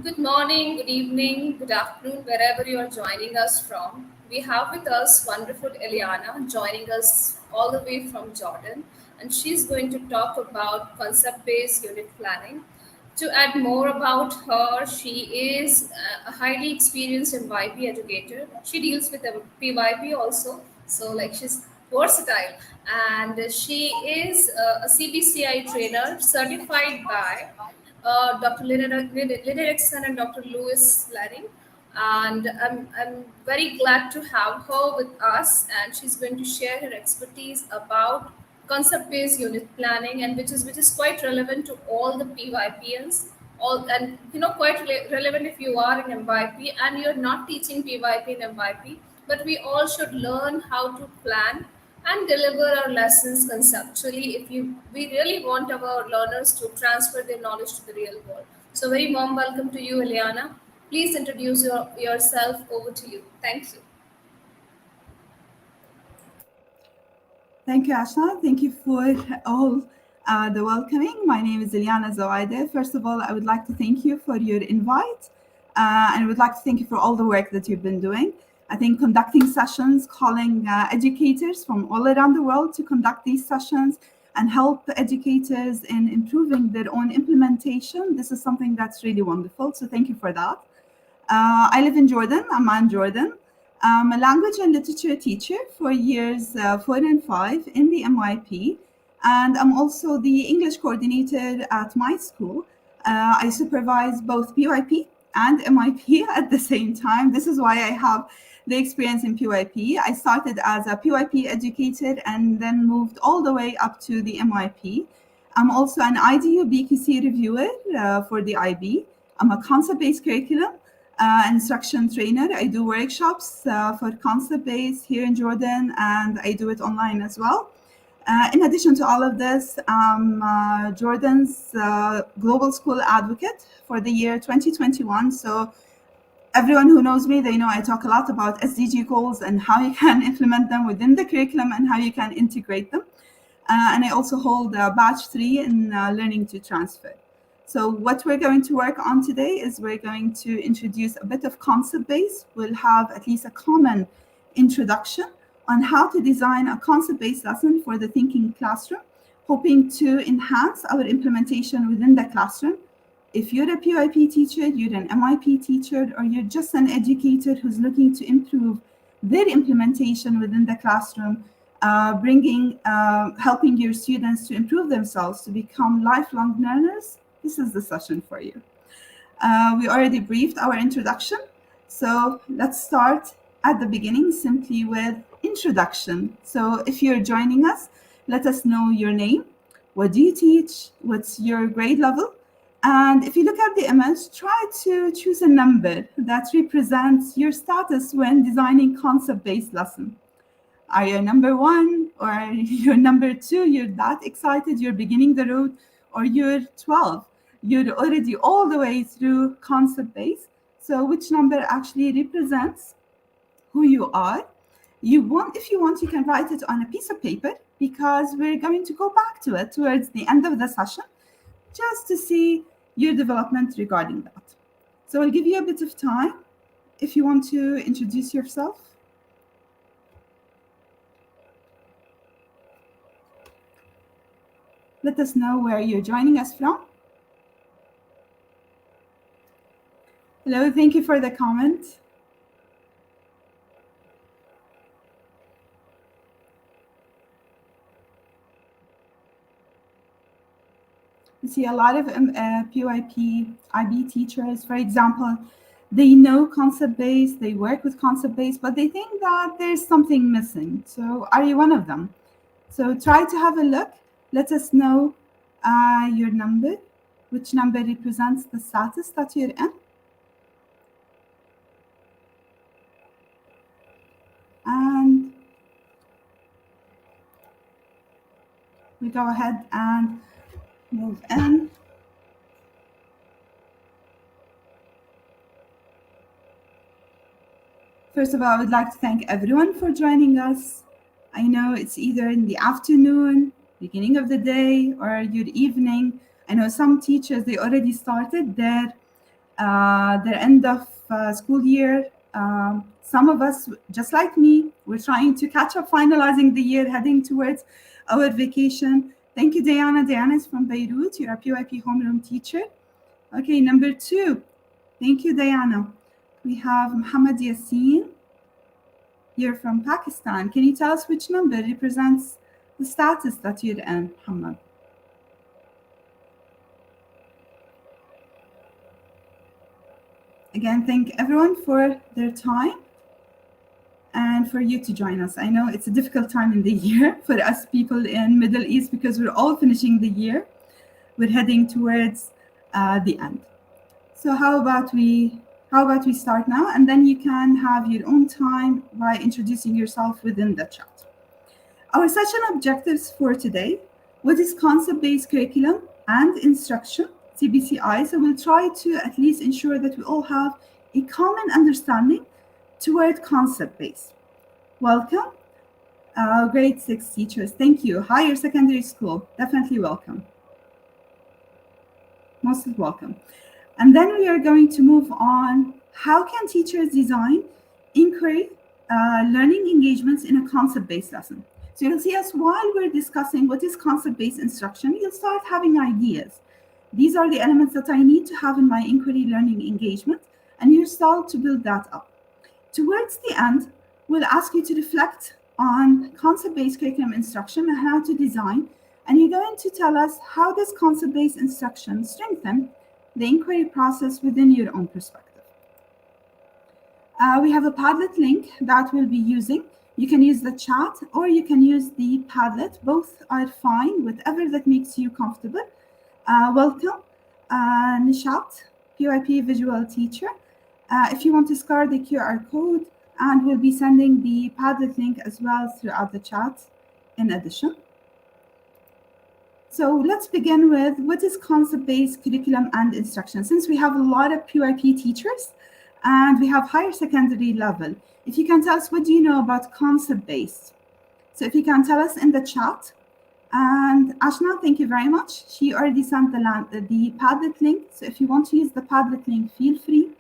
Good morning, good evening, good afternoon, wherever you are joining us from. We have with us wonderful Elyana joining us all the way from Jordan, and she's going to talk about concept based unit planning. To add more about her, she is a highly experienced MYP educator. She deals with a PYP also, so like she's versatile, and she is a CBCI trainer certified by Dr. Linnerickson and Dr. Lewis Laring. And I'm very glad to have her with us, and she's going to share her expertise about concept-based unit planning, and which is quite relevant to all the PYPNs. All and quite relevant if you are in MYP and you're not teaching PYP in MYP, but we all should learn how to plan and deliver our lessons conceptually if you we really want our learners to transfer their knowledge to the real world. So very warm welcome to you, Eliana. Please introduce yourself. Over to you. Thank you. Thank you, Ashna. Thank you for all the welcoming. My name is Elyana Zawaideh. First of all, I would like to thank you for your invite, and I would like to thank you for all the work that you've been doing. I think conducting sessions, calling educators from all around the world to conduct these sessions and help the educators in improving their own implementation. This is something that's really wonderful. So thank you for that. I live in Jordan, Amman, Jordan. I'm a language and literature teacher for years 4 and 5 in the MYP, and I'm also the English coordinator at my school. I supervise both PYP and MYP at the same time. This is why I have the experience in PYP. I started as a PYP educator and then moved all the way up to the MYP. I'm also an IDU BQC reviewer for the IB. I'm a concept-based curriculum instruction trainer. I do workshops for concept base here in Jordan, and I do it online as well. In addition to all of this, I'm Jordan's Global School Advocate for the year 2021. So everyone who knows me, they know I talk a lot about SDG goals and how you can implement them within the curriculum and how you can integrate them. And I also hold a batch 3 in learning to transfer. So what we're going to work on today is we're going to introduce a bit of concept base. We'll have at least a common introduction on how to design a concept-based lesson for the thinking classroom, hoping to enhance our implementation within the classroom. If you're a PYP teacher, you're an MIP teacher, or you're just an educator who's looking to improve their implementation within the classroom, helping your students to improve themselves, to become lifelong learners, this is the session for you. We already briefed our introduction, so let's start at the beginning simply with introduction. So if you're joining us, let us know your name, what do you teach, what's your grade level, and if you look at the image, try to choose a number that represents your status when designing concept-based lesson. Are you number 1 or you're number 2? You're that excited, you're beginning the road, or you're 12. You're already all the way through concept base. So which number actually represents who you are? If you want, you can write it on a piece of paper because we're going to go back to it towards the end of the session just to see your development regarding that. So I'll give you a bit of time if you want to introduce yourself. Let us know where you're joining us from. Hello, thank you for the comment. You see a lot of PYP, IB teachers, for example, they know concept-based, they work with concept-based, but they think that there's something missing. So are you one of them? So try to have a look. Let us know your number, which number represents the status that you're in. And we go ahead and move in. First of all, I would like to thank everyone for joining us. I know it's either in the afternoon, beginning of the day, or your evening. I know some teachers, they already started their their end of school year. Some of us, just like me, we're trying to catch up, finalizing the year, heading towards our vacation. Thank you, Diana. Diana is from Beirut. You're a PYP homeroom teacher. Okay, number 2. Thank you, Diana. We have Muhammad Yassin. You're from Pakistan. Can you tell us which number represents the status that you're in, Muhammad? Again, thank everyone for their time and for you to join us. I know it's a difficult time in the year for us people in Middle East because we're all finishing the year. We're heading towards the end. So how about we start now, and then you can have your own time by introducing yourself within the chat. Our session objectives for today: what is concept-based curriculum and instruction, CBCI. So we'll try to at least ensure that we all have a common understanding toward concept-based. Welcome, grade 6 teachers. Thank you. Higher secondary school, definitely welcome. Most welcome. And then we are going to move on. How can teachers design inquiry learning engagements in a concept-based lesson? So you'll see us while we're discussing what is concept-based instruction, you'll start having ideas. These are the elements that I need to have in my inquiry learning engagement, and you start to build that up. Towards the end, we'll ask you to reflect on concept-based curriculum instruction and how to design, and you're going to tell us how does concept-based instruction strengthen the inquiry process within your own perspective. We have a Padlet link that we'll be using. You can use the chat or you can use the Padlet. Both are fine, whatever that makes you comfortable. Welcome, Nishat, PYP visual teacher. If you want to scan the QR code, and we'll be sending the Padlet link as well throughout the chat in addition. So let's begin with what is concept-based curriculum and instruction. Since we have a lot of PYP teachers and we have higher secondary level, if you can tell us what do you know about concept-based. So if you can tell us in the chat. And Ashna, thank you very much. She already sent the Padlet link. So if you want to use the Padlet link, feel free.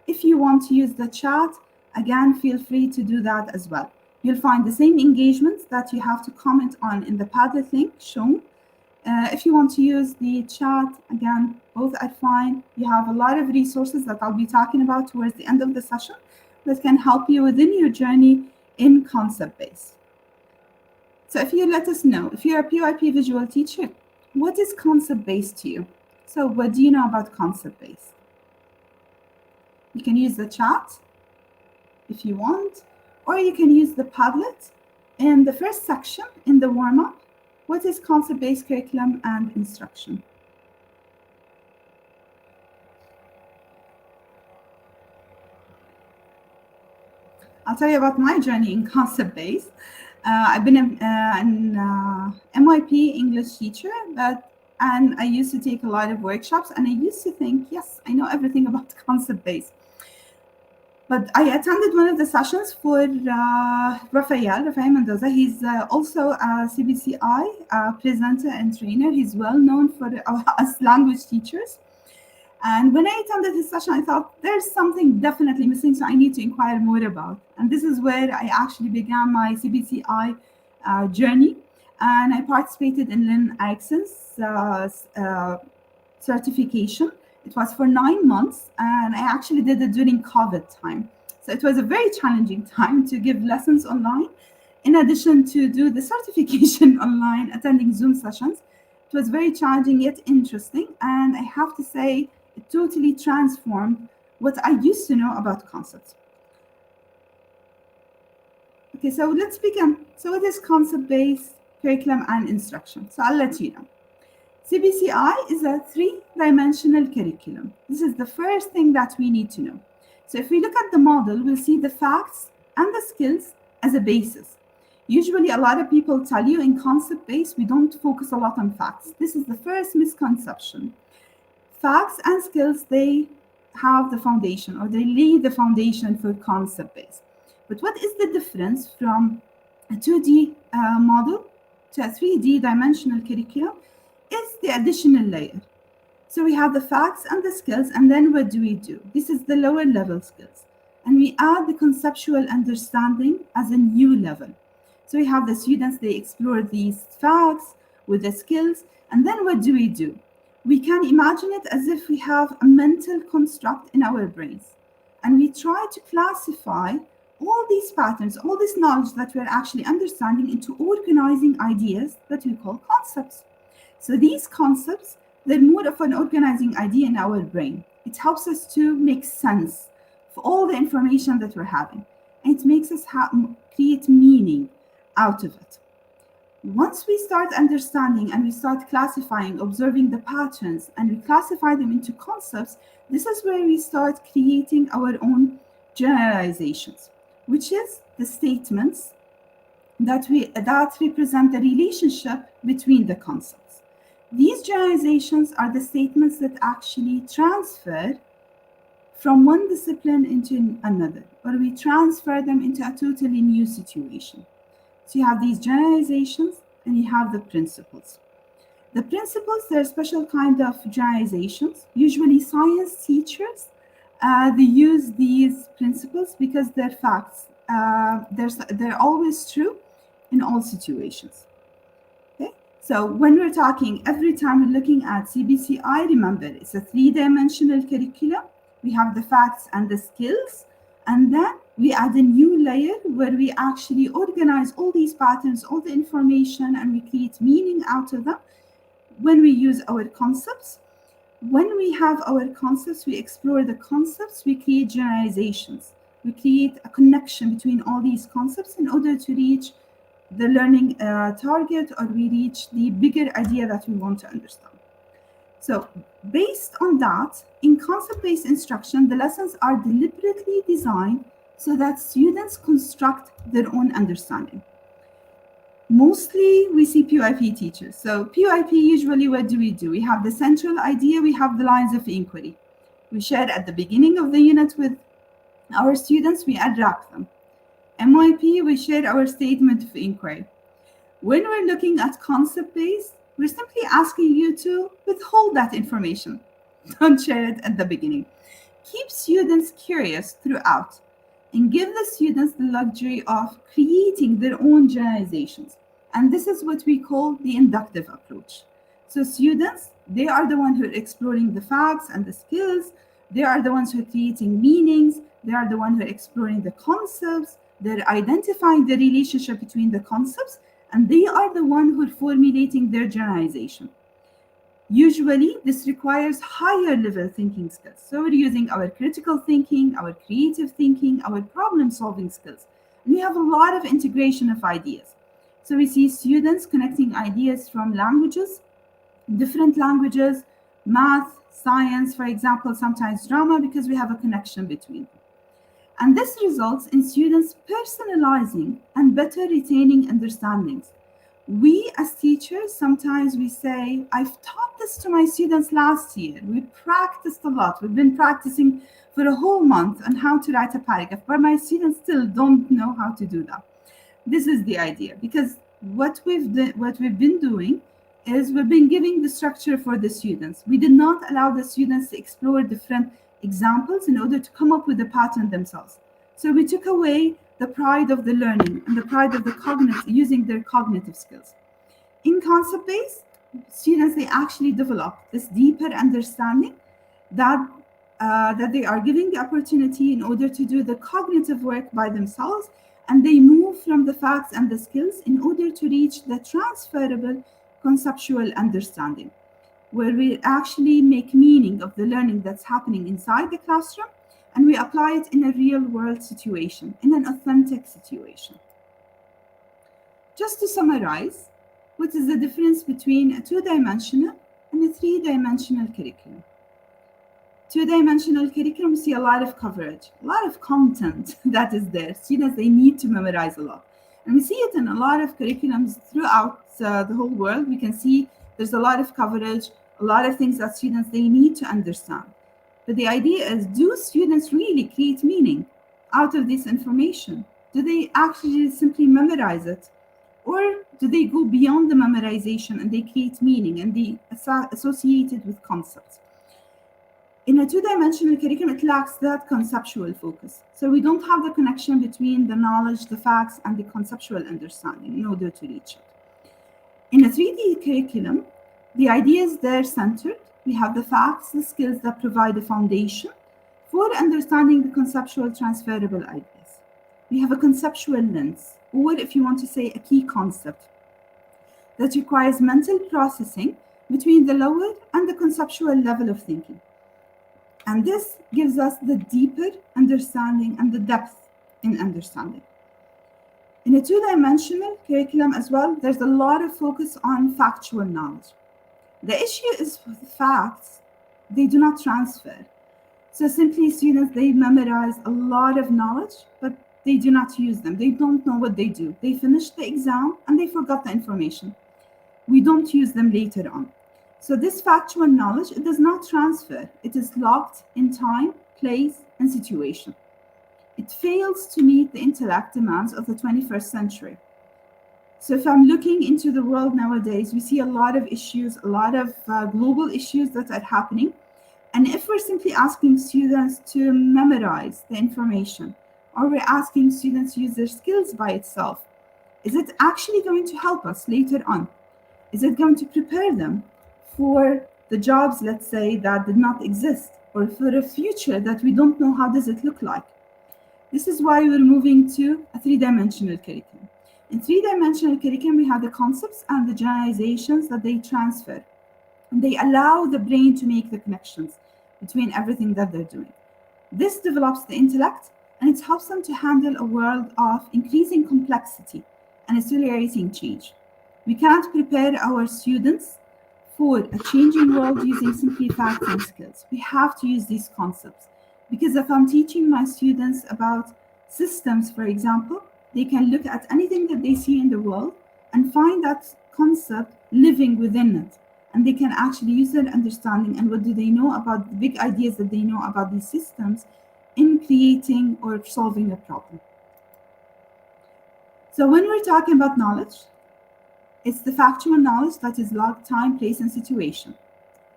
If you want to use the chat, again, feel free to do that as well. You'll find the same engagements that you have to comment on in the Padlet link shown. If you want to use the chat, again, both are fine. You have a lot of resources that I'll be talking about towards the end of the session that can help you within your journey in concept-based. So if you let us know, if you're a PYP visual teacher, what is concept-based to you? So what do you know about concept-based? You can use the chat if you want, or you can use the Padlet. In the first section, in the warm-up, what is concept-based curriculum and instruction? I'll tell you about my journey in concept-based. I've been an MYP English teacher, and I used to take a lot of workshops, and I used to think, yes, I know everything about concept-based. But I attended one of the sessions for Rafael Mendoza. He's also a CBCI presenter and trainer. He's well known for us language teachers. And when I attended his session, I thought there's something definitely missing, so I need to inquire more about. And this is where I actually began my CBCI journey. And I participated in Lynn Erickson's certification. It was for 9 months, and I actually did it during COVID time. So it was a very challenging time to give lessons online, in addition to do the certification online, attending Zoom sessions. It was very challenging yet interesting, and I have to say, it totally transformed what I used to know about concepts. Okay, so let's begin. So what is concept-based curriculum and instruction? So I'll let you know. CBCI is a 3-dimensional curriculum. This is the first thing that we need to know. So if we look at the model, we'll see the facts and the skills as a basis. Usually a lot of people tell you in concept-based, we don't focus a lot on facts. This is the first misconception. Facts and skills, they have the foundation, or they lay the foundation for concept-based. But what is the difference from a 2D model to a 3D dimensional curriculum? Is the additional layer. So we have the facts and the skills, and then what do we do? This is the lower level skills. And we add the conceptual understanding as a new level. So we have the students, they explore these facts with the skills, and then what do? We can imagine it as if we have a mental construct in our brains, and we try to classify all these patterns, all this knowledge that we're actually understanding into organizing ideas that we call concepts. So these concepts, they're more of an organizing idea in our brain. It helps us to make sense of all the information that we're having, and it makes us create meaning out of it. Once we start understanding and we start classifying, observing the patterns, and we classify them into concepts, this is where we start creating our own generalizations, which is the statements that represent the relationship between the concepts. These generalizations are the statements that actually transfer from one discipline into another, or we transfer them into a totally new situation. So you have these generalizations and you have the principles. The principles, they're a special kind of generalizations. Usually science teachers, they use these principles because they're facts. They're always true in all situations. Okay? So when we're talking, every time we're looking at CBCI, remember, it's a three-dimensional curriculum. We have the facts and the skills, and then we add a new layer where we actually organize all these patterns, all the information, and we create meaning out of them when we use our concepts. When we have our concepts, we explore the concepts, we create generalizations. We create a connection between all these concepts in order to reach the learning target, or we reach the bigger idea that we want to understand. So based on that, in concept-based instruction, the lessons are deliberately designed so that students construct their own understanding. Mostly we see PYP teachers. So PYP, usually what do? We have the central idea, we have the lines of inquiry. We share at the beginning of the unit with our students, we unwrap them. MYP, we share our statement of inquiry. When we're looking at concept-based, we're simply asking you to withhold that information. Don't share it at the beginning. Keep students curious throughout and give the students the luxury of creating their own generalizations. And this is what we call the inductive approach. So students, they are the ones who are exploring the facts and the skills. They are the ones who are creating meanings. They are the ones who are exploring the concepts. They're identifying the relationship between the concepts, and they are the ones who are formulating their generalization. Usually, this requires higher level thinking skills. So we're using our critical thinking, our creative thinking, our problem solving skills. And we have a lot of integration of ideas. So we see students connecting ideas from languages, different languages, math, science, for example, sometimes drama, because we have a connection between them. And this results in students personalizing and better retaining understandings. We as teachers, sometimes we say, I've taught this to my students last year. We practiced a lot. We've been practicing for a whole month on how to write a paragraph, but my students still don't know how to do that. This is the idea, because what we've been doing is we've been giving the structure for the students. We did not allow the students to explore different examples in order to come up with the pattern themselves. So we took away the pride of the learning and the pride of the using their cognitive skills. In concept-based, students, they actually develop this deeper understanding that they are giving the opportunity in order to do the cognitive work by themselves, and they move from the facts and the skills in order to reach the transferable conceptual understanding, where we actually make meaning of the learning that's happening inside the classroom, and we apply it in a real world situation, in an authentic situation. Just to summarize, what is the difference between a two-dimensional and a three-dimensional curriculum? Two-dimensional curriculum, we see a lot of coverage, a lot of content that is there. Students, they need to memorize a lot. And we see it in a lot of curriculums throughout the whole world. We can see there's a lot of coverage, a lot of things that students, they need to understand. But the idea is, do students really create meaning out of this information? Do they actually simply memorize it? Or do they go beyond the memorization and they create meaning and they associate it with concepts? In a two-dimensional curriculum, it lacks that conceptual focus. So we don't have the connection between the knowledge, the facts, and the conceptual understanding in order to reach it. In a 3D curriculum, the ideas there centered. We have the facts, the skills that provide a foundation for understanding the conceptual transferable ideas. We have a conceptual lens, or if you want to say a key concept, that requires mental processing between the lower and the conceptual level of thinking. And this gives us the deeper understanding and the depth in understanding. In a two-dimensional curriculum as well, there's a lot of focus on factual knowledge. The issue is with facts, they do not transfer. So simply students, they memorize a lot of knowledge, but they do not use them. They don't know what they do. They finish the exam and they forgot the information. We don't use them later on. So this factual knowledge, it does not transfer. It is locked in time, place, and situation. It fails to meet the intellect demands of the 21st century. So if I'm looking into the world nowadays, we see a lot of issues, a lot of global issues that are happening. And if we're simply asking students to memorize the information, or we're asking students to use their skills by itself, is it actually going to help us later on? Is it going to prepare them for the jobs, let's say, that did not exist, or for a future that we don't know how does it look like? This is why we're moving to a three-dimensional curriculum. In three-dimensional curriculum, we have the concepts and the generalizations that they transfer. And they allow the brain to make the connections between everything that they're doing. This develops the intellect, and it helps them to handle a world of increasing complexity and accelerating change. We cannot prepare our students for a changing world using simply facts and skills. We have to use these concepts. Because if I'm teaching my students about systems, for example, they can look at anything that they see in the world and find that concept living within it. And they can actually use their understanding and what do they know about the big ideas that they know about these systems in creating or solving a problem. So when we're talking about knowledge, it's the factual knowledge that is locked time, place, and situation.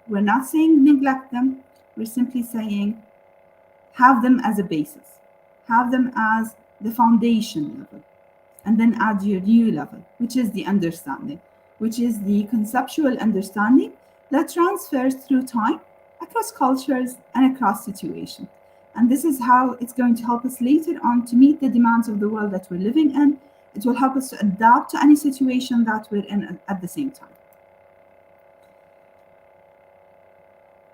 We're not saying neglect them. We're simply saying have them as a basis. Have them as the foundation level. And then add your new level, which is the understanding, which is the conceptual understanding that transfers through time, across cultures, and across situations. And this is how it's going to help us later on to meet the demands of the world that we're living in. It will help us to adapt to any situation that we're in at the same time.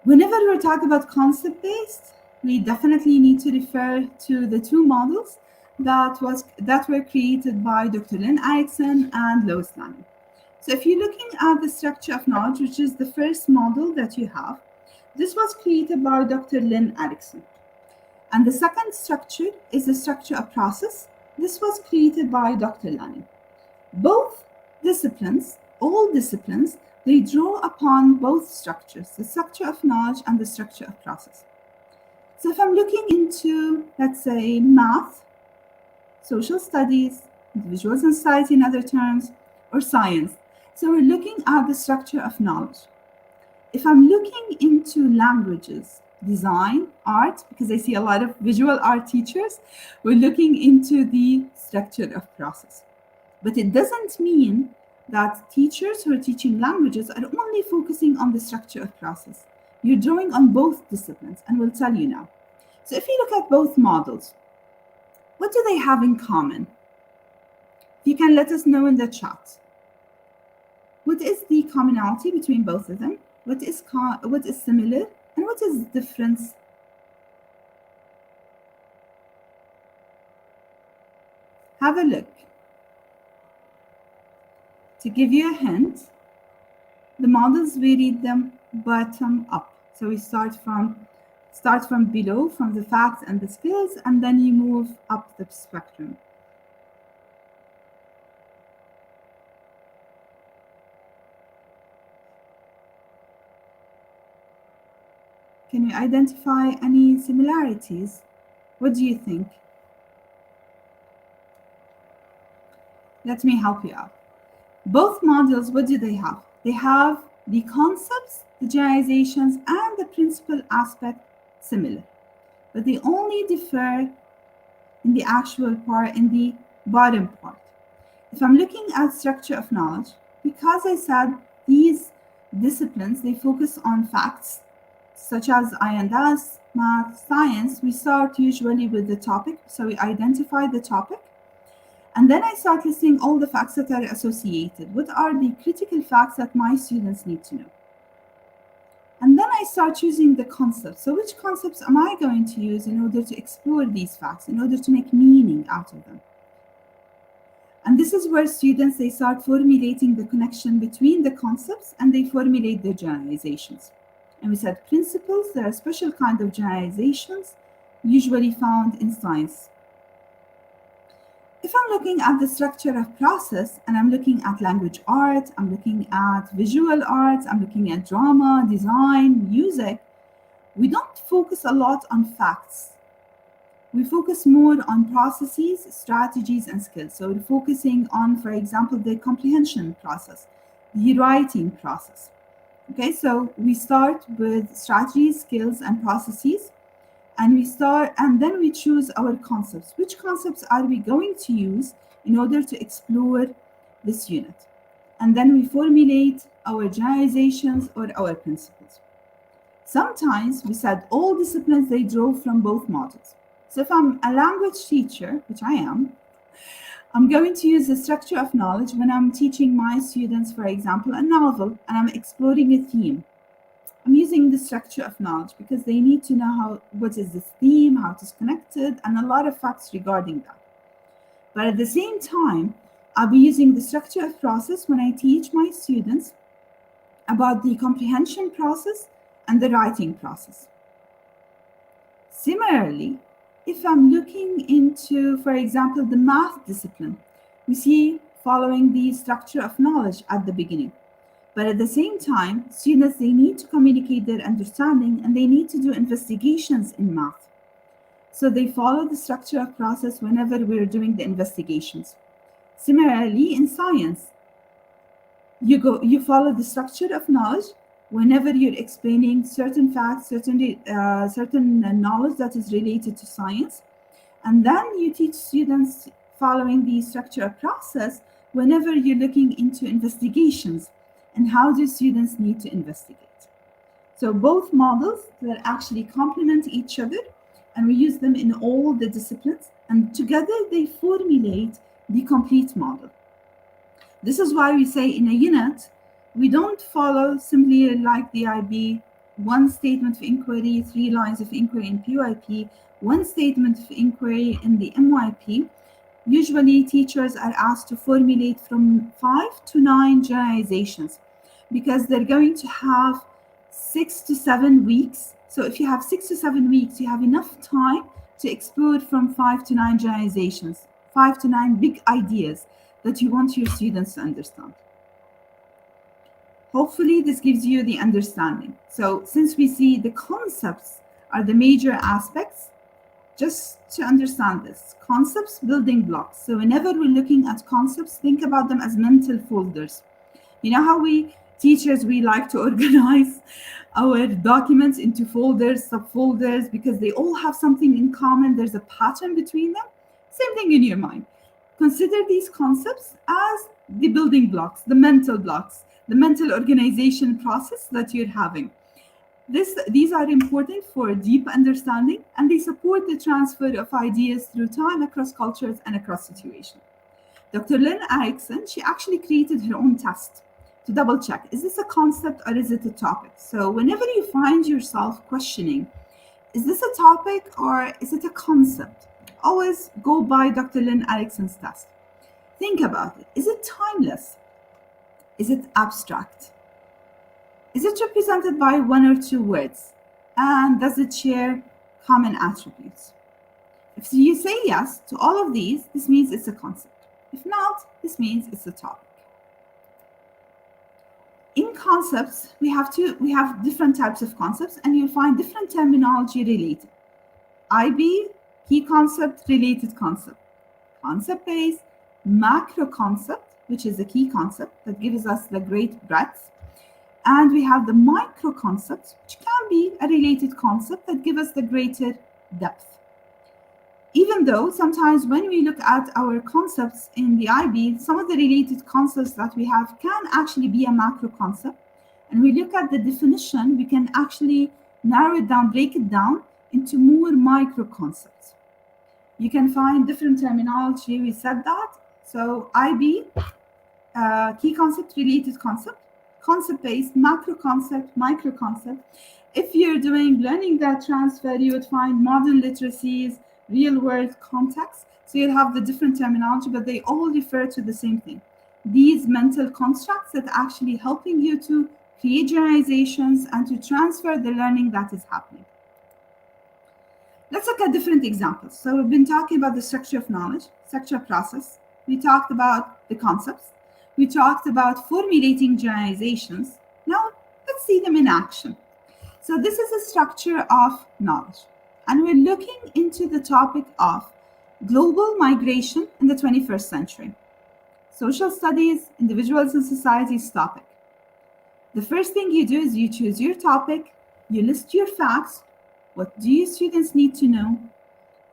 Whenever we're talking about concept-based, we definitely need to refer to the two models that were created by Dr. Lynn Erickson and Lois Lanning. So if you're looking at the structure of knowledge, which is the first model that you have, this was created by Dr. Lynn Erickson. And the second structure is the structure of process. This was created by Dr. Lanning. Both disciplines, all disciplines, they draw upon both structures, the structure of knowledge and the structure of process. So if I'm looking into, let's say, math, social studies, individuals and society in other terms, or science, so we're looking at the structure of knowledge. If I'm looking into languages, design, art, because I see a lot of visual art teachers, we're looking into the structure of process. But it doesn't mean that teachers who are teaching languages are only focusing on the structure of process. You're drawing on both disciplines, and we'll tell you now. So if you look at both models, what do they have in common? You can let us know in the chat. What is the commonality between both of them? What is similar, and what is the difference? Have a look. To give you a hint, the models, we read them bottom up. So we start from below, from the facts and the skills, and then you move up the spectrum. Can you identify any similarities? What do you think? Let me help you out. Both models, what do they have? They have the concepts, the generalizations, and the principal aspect similar, but they only differ in the actual part, in the bottom part. If I'm looking at structure of knowledge, because I said these disciplines, they focus on facts, such as I and S, math, science, we start usually with the topic. So we identify the topic, and then I start listing all the facts that are associated. What are the critical facts that my students need to know? And then I start choosing the concepts. So which concepts am I going to use in order to explore these facts, in order to make meaning out of them? And this is where students, they start formulating the connection between the concepts and they formulate their generalizations. And we said principles, there are special kind of generalizations usually found in science. If I'm looking at the structure of process and I'm looking at language art, I'm looking at visual arts, I'm looking at drama, design, music, we don't focus a lot on facts. We focus more on processes, strategies, and skills. So we're focusing on, for example, the comprehension process, the writing process. Okay, so we start with strategies, skills, and processes, and then we choose our concepts. Which concepts are we going to use in order to explore this unit? And then we formulate our generalizations or our principles. Sometimes we said all disciplines, they draw from both models. So if I'm a language teacher, which I am, I'm going to use the structure of knowledge when I'm teaching my students, for example, a novel, and I'm exploring a theme. I'm using the structure of knowledge because they need to know what is this theme, how it is connected, and a lot of facts regarding that. But at the same time, I'll be using the structure of process when I teach my students about the comprehension process and the writing process. Similarly, if I'm looking into, for example, the math discipline, we see following the structure of knowledge at the beginning. But at the same time, students, they need to communicate their understanding and they need to do investigations in math. So they follow the structure of process whenever we're doing the investigations. Similarly, in science, you follow the structure of knowledge whenever you're explaining certain facts, certain knowledge that is related to science. And then you teach students following the structure of process whenever you're looking into investigations and how do students need to investigate. So both models that actually complement each other, and we use them in all the disciplines, and together they formulate the complete model. This is why we say in a unit, we don't follow simply like the IB, one statement of inquiry, 3 lines of inquiry in PYP, one statement of inquiry in the MYP. Usually teachers are asked to formulate from 5 to 9 generalizations because they're going to have 6 to 7 weeks. So if you have 6 to 7 weeks, you have enough time to explore from 5 to 9 generalizations, 5 to 9 big ideas that you want your students to understand. Hopefully this gives you the understanding. So since we see the concepts are the major aspects, just to understand this, concepts, building blocks. So whenever we're looking at concepts, think about them as mental folders. You know how teachers, we like to organize our documents into folders, subfolders, because they all have something in common. There's a pattern between them. Same thing in your mind. Consider these concepts as the building blocks, the mental organization process that you're having. These are important for deep understanding, and they support the transfer of ideas through time across cultures and across situations. Dr. Lynn Erickson, she actually created her own test to double check, is this a concept or is it a topic? So whenever you find yourself questioning, is this a topic or is it a concept? Always go by Dr. Lynn Erickson's test. Think about it. Is it timeless? Is it abstract? Is it represented by 1 or 2 words? And does it share common attributes? If you say yes to all of these, this means it's a concept. If not, this means it's a topic. In concepts, we have different types of concepts, and you'll find different terminology related. IB, key concept, related concept. Concept-based, macro concept, which is a key concept that gives us the great breadth. And we have the micro concepts, which can be a related concept that give us the greater depth. Even though sometimes when we look at our concepts in the IB, some of the related concepts that we have can actually be a macro concept. And we look at the definition, we can actually narrow it down, break it down into more micro concepts. You can find different terminology, we said that. So IB, key concept, related concept, concept-based, macro concept, micro concept. If you're doing learning that transfer, you would find modern literacies, real-world context. So you'll have the different terminology, but they all refer to the same thing. These mental constructs that are actually helping you to create generalizations and to transfer the learning that is happening. Let's look at different examples. So we've been talking about the structure of knowledge, structure of process. We talked about the concepts. We talked about formulating generalizations. Now let's see them in action. So this is a structure of knowledge. And we're looking into the topic of global migration in the 21st century. Social studies, individuals and societies topic. The first thing you do is you choose your topic, you list your facts. What do your students need to know?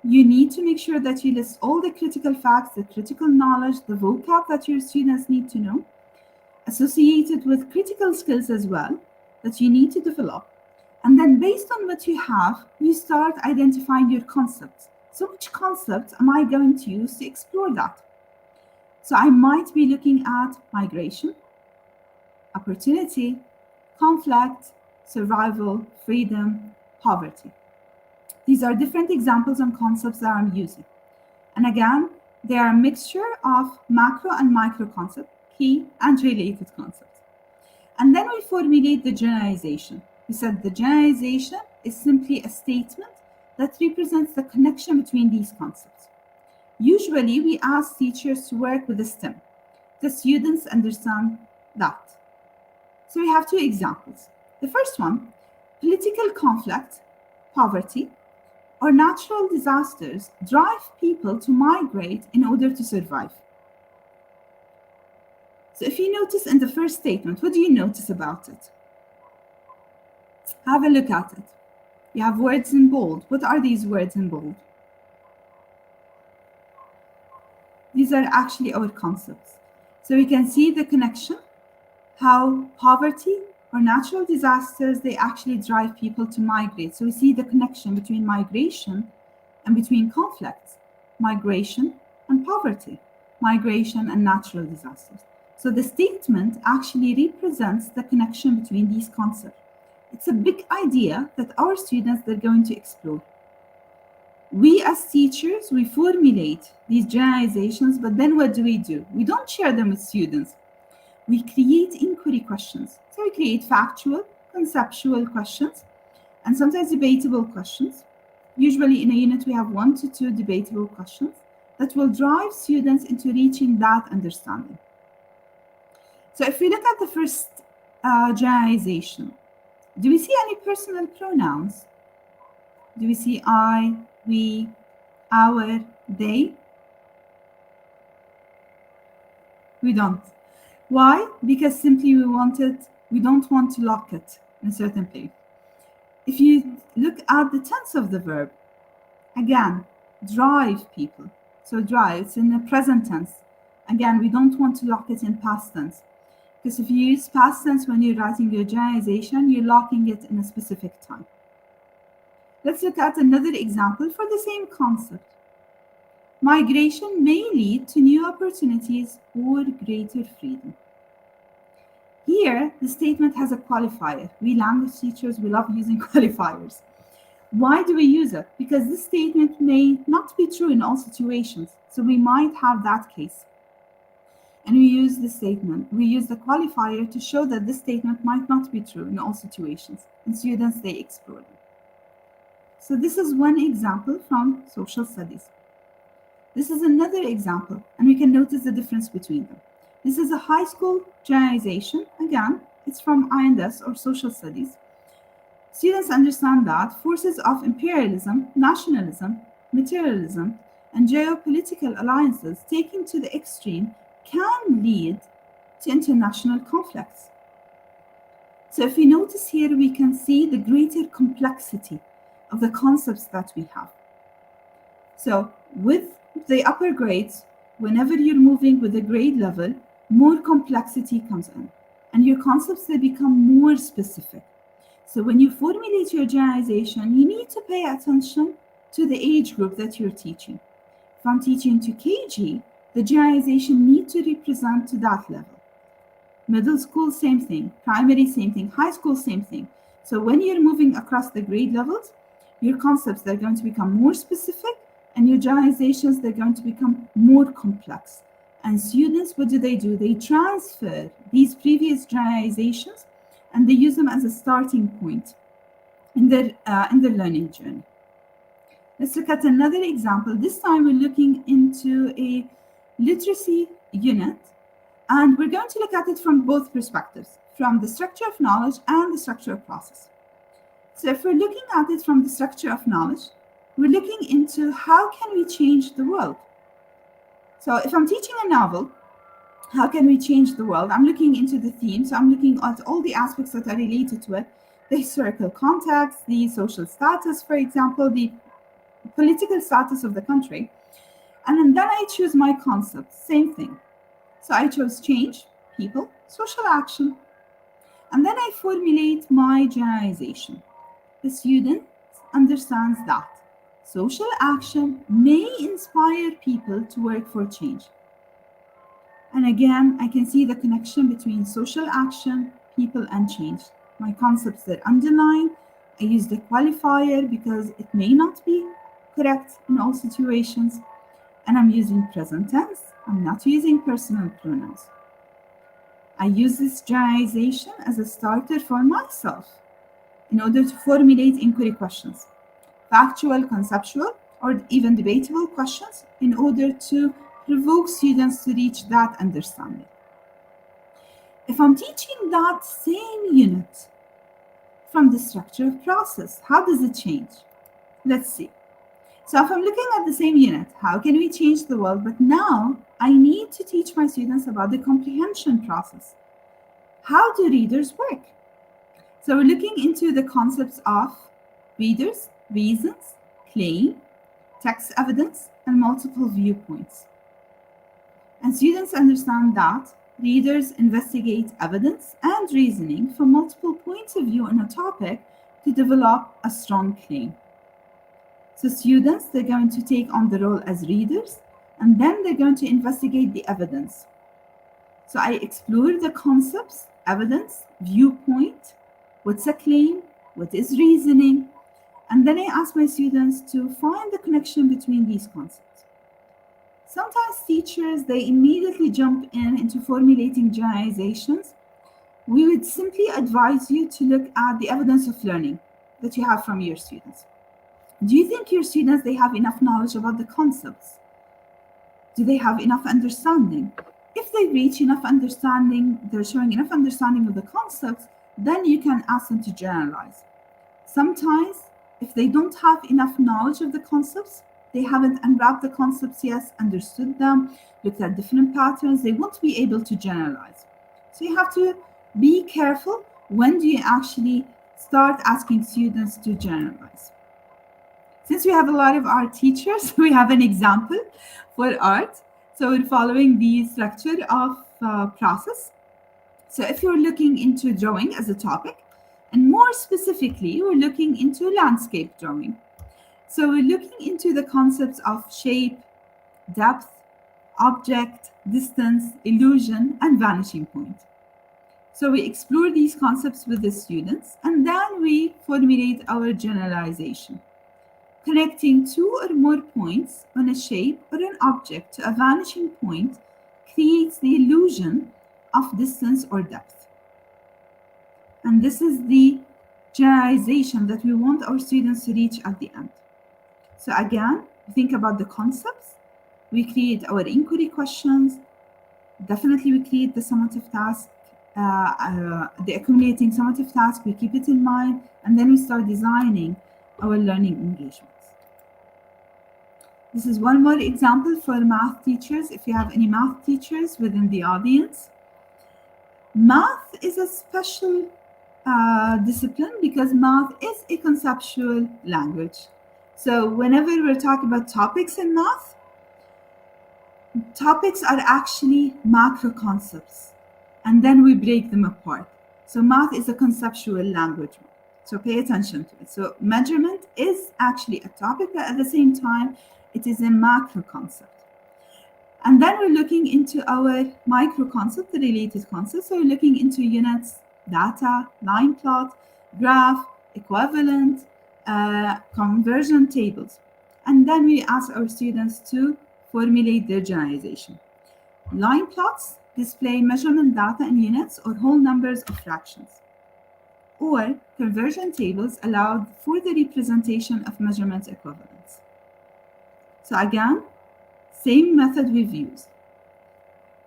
You need to make sure that you list all the critical facts, the critical knowledge, the vocab that your students need to know, associated with critical skills as well that you need to develop. And then based on what you have, you start identifying your concepts. So which concepts am I going to use to explore that? So I might be looking at migration, opportunity, conflict, survival, freedom, poverty. These are different examples and concepts that I'm using. And again, they are a mixture of macro and micro concepts, key and related concepts. And then we formulate the generalization. We said the generalization is simply a statement that represents the connection between these concepts. Usually, we ask teachers to work with a STEM. The students understand that. So we have two examples. The first one, political conflict, poverty, or natural disasters drive people to migrate in order to survive. So if you notice in the first statement, what do you notice about it? Have a look at it. You have words in bold. What are these words in bold? These are actually our concepts. So we can see the connection, how poverty or natural disasters, they actually drive people to migrate. So we see the connection between migration and between conflicts, migration and poverty, migration and natural disasters. So the statement actually represents the connection between these concepts. It's a big idea that our students, they're going to explore. We as teachers, we formulate these generalizations, but then what do? We don't share them with students. We create inquiry questions. So we create factual, conceptual questions, and sometimes debatable questions. Usually in a unit, we have 1 to 2 debatable questions that will drive students into reaching that understanding. So if we look at the first generalization, do we see any personal pronouns? Do we see I, we, our, they? We don't. Why? Because simply we don't want to lock it in a certain place. If you look at the tense of the verb, again, drive people. So drive, it's in the present tense. Again, we don't want to lock it in past tense. Because if you use past tense when you're writing your generalization, you're locking it in a specific time. Let's look at another example for the same concept. Migration may lead to new opportunities or greater freedom. Here, the statement has a qualifier. We language teachers, we love using qualifiers. Why do we use it? Because this statement may not be true in all situations. So we might have that case. And we use the statement, we use the qualifier to show that this statement might not be true in all situations. And students, they explore them. So this is one example from social studies. This is another example, and we can notice the difference between them. This is a high school generalization. Again, it's from I&S or social studies. Students understand that forces of imperialism, nationalism, materialism, and geopolitical alliances taken to the extreme can lead to international conflicts. So if we notice here, we can see the greater complexity of the concepts that we have. So with the upper grades, whenever you're moving with the grade level, more complexity comes in, and your concepts, they become more specific. So when you formulate your generalization, you need to pay attention to the age group that you're teaching. If I'm teaching to KG, the generalization needs to represent to that level. Middle school, same thing. Primary, same thing. High school, same thing. So when you're moving across the grade levels, your concepts, they're going to become more specific, and your generalizations, they're going to become more complex. And students, what do? They transfer these previous generalizations, and they use them as a starting point in their learning journey. Let's look at another example. This time we're looking into a literacy unit, and we're going to look at it from both perspectives, from the structure of knowledge and the structure of process. So if we're looking at it from the structure of knowledge, we're looking into how can we change the world. So if I'm teaching a novel, how can we change the world? I'm looking into the theme, so I'm looking at all the aspects that are related to it, the historical context, the social status, for example, the political status of the country. And then I choose my concept, same thing. So I chose change, people, social action. And then I formulate my generalization. The student understands that social action may inspire people to work for change. And again, I can see the connection between social action, people, and change. My concepts are underlined. I use the qualifier because it may not be correct in all situations. And I'm using present tense. I'm not using personal pronouns. I use this generalization as a starter for myself in order to formulate inquiry questions, factual, conceptual, or even debatable questions in order to provoke students to reach that understanding. If I'm teaching that same unit from the structure of process, how does it change? Let's see. So if I'm looking at the same unit, how can we change the world? But now I need to teach my students about the comprehension process. How do readers work? So we're looking into the concepts of readers, reasons, claim, text evidence, and multiple viewpoints. And students understand that readers investigate evidence and reasoning from multiple points of view on a topic to develop a strong claim. So students, they're going to take on the role as readers, and then they're going to investigate the evidence. So I explore the concepts, evidence, viewpoint, what's a claim, what is reasoning, and then I ask my students to find the connection between these concepts. Sometimes teachers, they immediately jump into formulating generalizations. We would simply advise you to look at the evidence of learning that you have from your students. Do you think your students, they have enough knowledge about the concepts? Do they have enough understanding? If they reach enough understanding, they're showing enough understanding of the concepts, then you can ask them to generalize. Sometimes, if they don't have enough knowledge of the concepts, they haven't unwrapped the concepts yet, understood them, looked at different patterns, they won't be able to generalize. So you have to be careful when do you actually start asking students to generalize. Since we have a lot of art teachers, we have an example for art. So we're following the structure of process. So if you're looking into drawing as a topic, and more specifically, we're looking into landscape drawing. So we're looking into the concepts of shape, depth, object, distance, illusion, and vanishing point. So we explore these concepts with the students, and then we formulate our generalization. Connecting two or more points on a shape or an object to a vanishing point creates the illusion of distance or depth. And this is the generalization that we want our students to reach at the end. So again, think about the concepts. We create our inquiry questions. Definitely we create the summative task, the accumulating summative task, we keep it in mind, and then we start designing our learning engagements. This is one more example for math teachers, if you have any math teachers within the audience. Math is a special discipline because math is a conceptual language. So, whenever we're talking about topics in math, topics are actually macro concepts, and then we break them apart. So, math is a conceptual language. So, pay attention to it. So, measurement is actually a topic, but at the same time, it is a macro concept. And then we're looking into our micro concept, the related concepts. So we're looking into units, data, line plot, graph, equivalent, conversion tables. And then we ask our students to formulate their generalization. Line plots display measurement data in units or whole numbers or fractions. Or conversion tables allow for the representation of measurement equivalents. So again, same method we've used.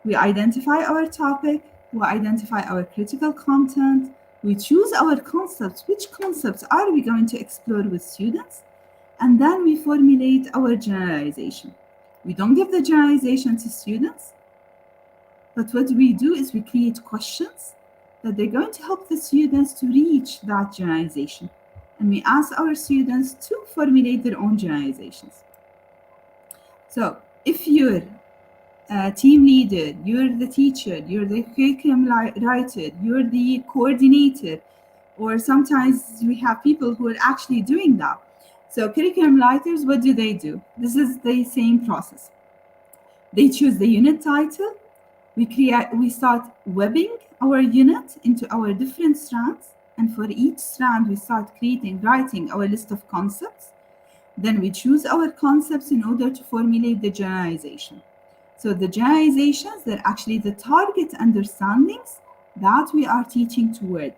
We identify our topic, we identify our critical content, we choose our concepts, which concepts are we going to explore with students, and then we formulate our generalization. We don't give the generalization to students, but what we do is we create questions that they're going to help the students to reach that generalization. And we ask our students to formulate their own generalizations. So if you're team leader, you're the teacher, you're the curriculum writer, you're the coordinator, or sometimes we have people who are actually doing that. So curriculum writers, what do? This is the same process. They choose the unit title. We start webbing our unit into our different strands, and for each strand we start writing our list of concepts. Then we choose our concepts in order to formulate the generalization. So the generalizations, they're actually the target understandings that we are teaching toward.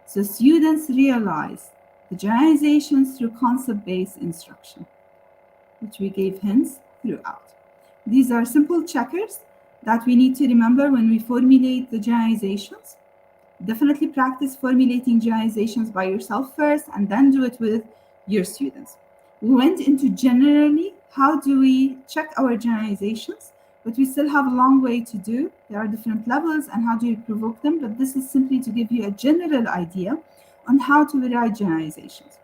So students realize the generalizations through concept-based instruction, which we gave hints throughout. These are simple checkers that we need to remember when we formulate the generalizations. Definitely practice formulating generalizations by yourself first and then do it with your students. We went into generally how do we check our generalizations, but we still have a long way to do. There are different levels and how do you provoke them, but this is simply to give you a general idea on how to write generalizations.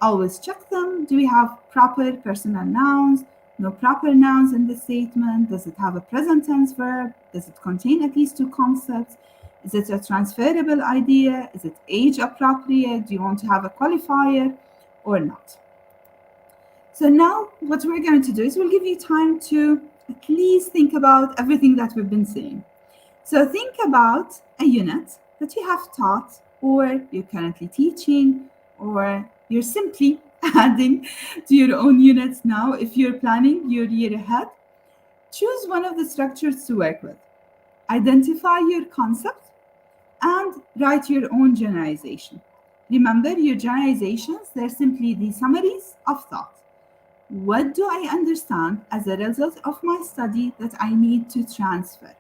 Always check them. Do we have proper personal nouns? No proper nouns in the statement? Does it have a present tense verb? Does it contain at least two concepts? Is it a transferable idea? Is it age appropriate? Do you want to have a qualifier or not? So now what we're going to do is we'll give you time to at least think about everything that we've been saying. So think about a unit that you have taught or you're currently teaching or you're simply adding to your own units now if you're planning your year ahead. Choose one of the structures to work with. Identify your concept and write your own generalization. Remember, your generalizations, they're simply the summaries of thought. What do I understand as a result of my study that I need to transfer?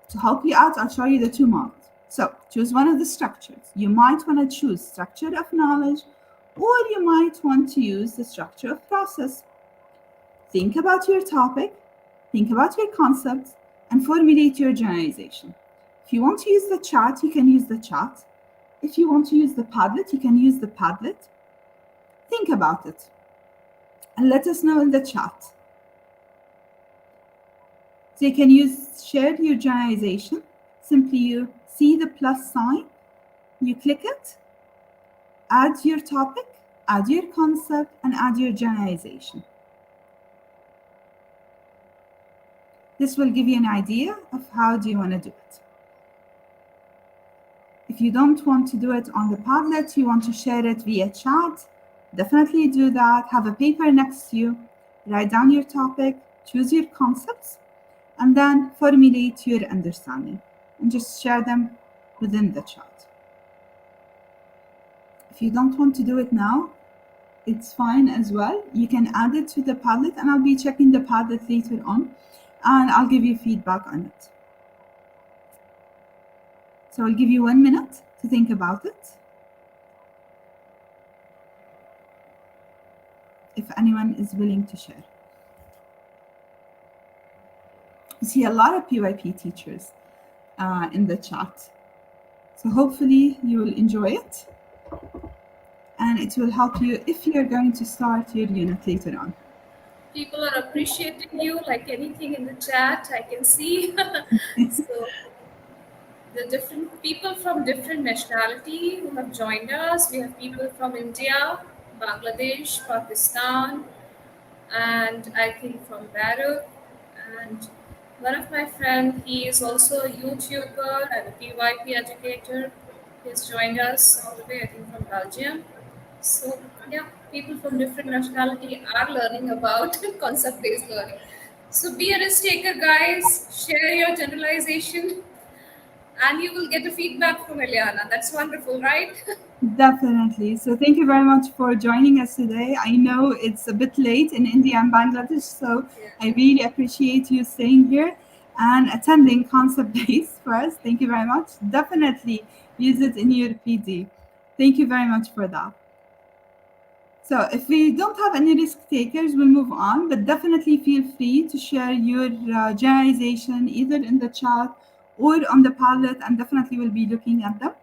To help you out, I'll show you the two models. So choose one of the structures. You might want to choose structure of knowledge, or you might want to use the structure of process. Think about your topic, think about your concepts, and formulate your generalization. If you want to use the chat, you can use the chat. If you want to use the Padlet, you can use the Padlet. Think about it and let us know in the chat. So you can share your generalization. Simply you see the plus sign, you click it, add your topic, add your concept, and add your generalization. This will give you an idea of how do you want to do it. If you don't want to do it on the Padlet, you want to share it via chat, definitely do that. Have a paper next to you, write down your topic, choose your concepts, and then formulate your understanding and just share them within the chat. If you don't want to do it now, it's fine as well. You can add it to the Padlet, and I'll be checking the Padlet later on, and I'll give you feedback on it. So I'll give you 1 minute to think about it. If anyone is willing to share. I see a lot of PYP teachers in the chat. So hopefully you will enjoy it and it will help you if you're going to start your unit later on. People are appreciating you like anything in the chat. I can see. So the different people from different nationality who have joined us. We have people from India, Bangladesh, Pakistan, and I think from Barrow. And one of my friend, he is also a YouTuber and a PYP educator. He's joined us all the way, I think, from Belgium. So yeah, people from different nationality are learning about concept-based learning. So be a risk taker, guys. Share your generalization, and you will get a feedback from Eliana. That's wonderful, right? Definitely. So thank you very much for joining us today. I know it's a bit late in India and Bangladesh, so Yeah. I really appreciate you staying here and attending Concept Base first. Thank you very much. Definitely use it in your PD. Thank you very much for that. So if we don't have any risk takers, we'll move on, but definitely feel free to share your generalization either in the chat or on the Padlet, and definitely we'll be looking at them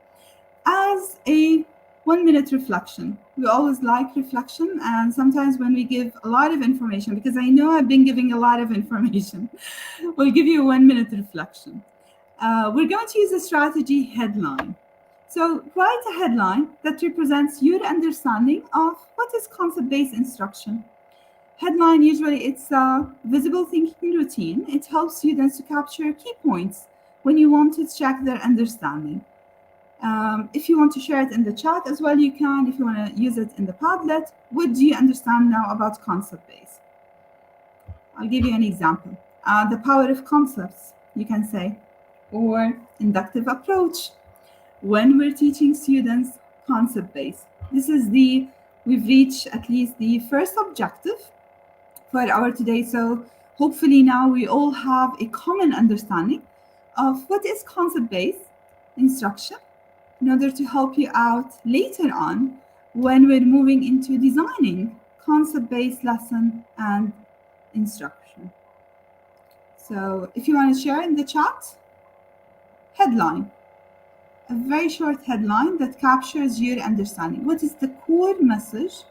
as a 1 minute reflection. We always like reflection, and sometimes when we give a lot of information, because I know I've been giving a lot of information, we'll give you a 1 minute reflection. We're going to use a strategy headline. So write a headline that represents your understanding of what is concept-based instruction. Headline, usually it's a visible thinking routine. It helps students to capture key points when you want to check their understanding. If you want to share it in the chat as well, you can. If you want to use it in the Padlet, what do you understand now about concept base? I'll give you an example. The power of concepts, you can say, or inductive approach. When we're teaching students concept base, we've reached at least the first objective for our today. So hopefully now we all have a common understanding of what is concept based instruction in order to help you out later on when we're moving into designing concept-based lesson and instruction. So if you want to share in the chat, headline, a very short headline that captures your understanding. What is the core message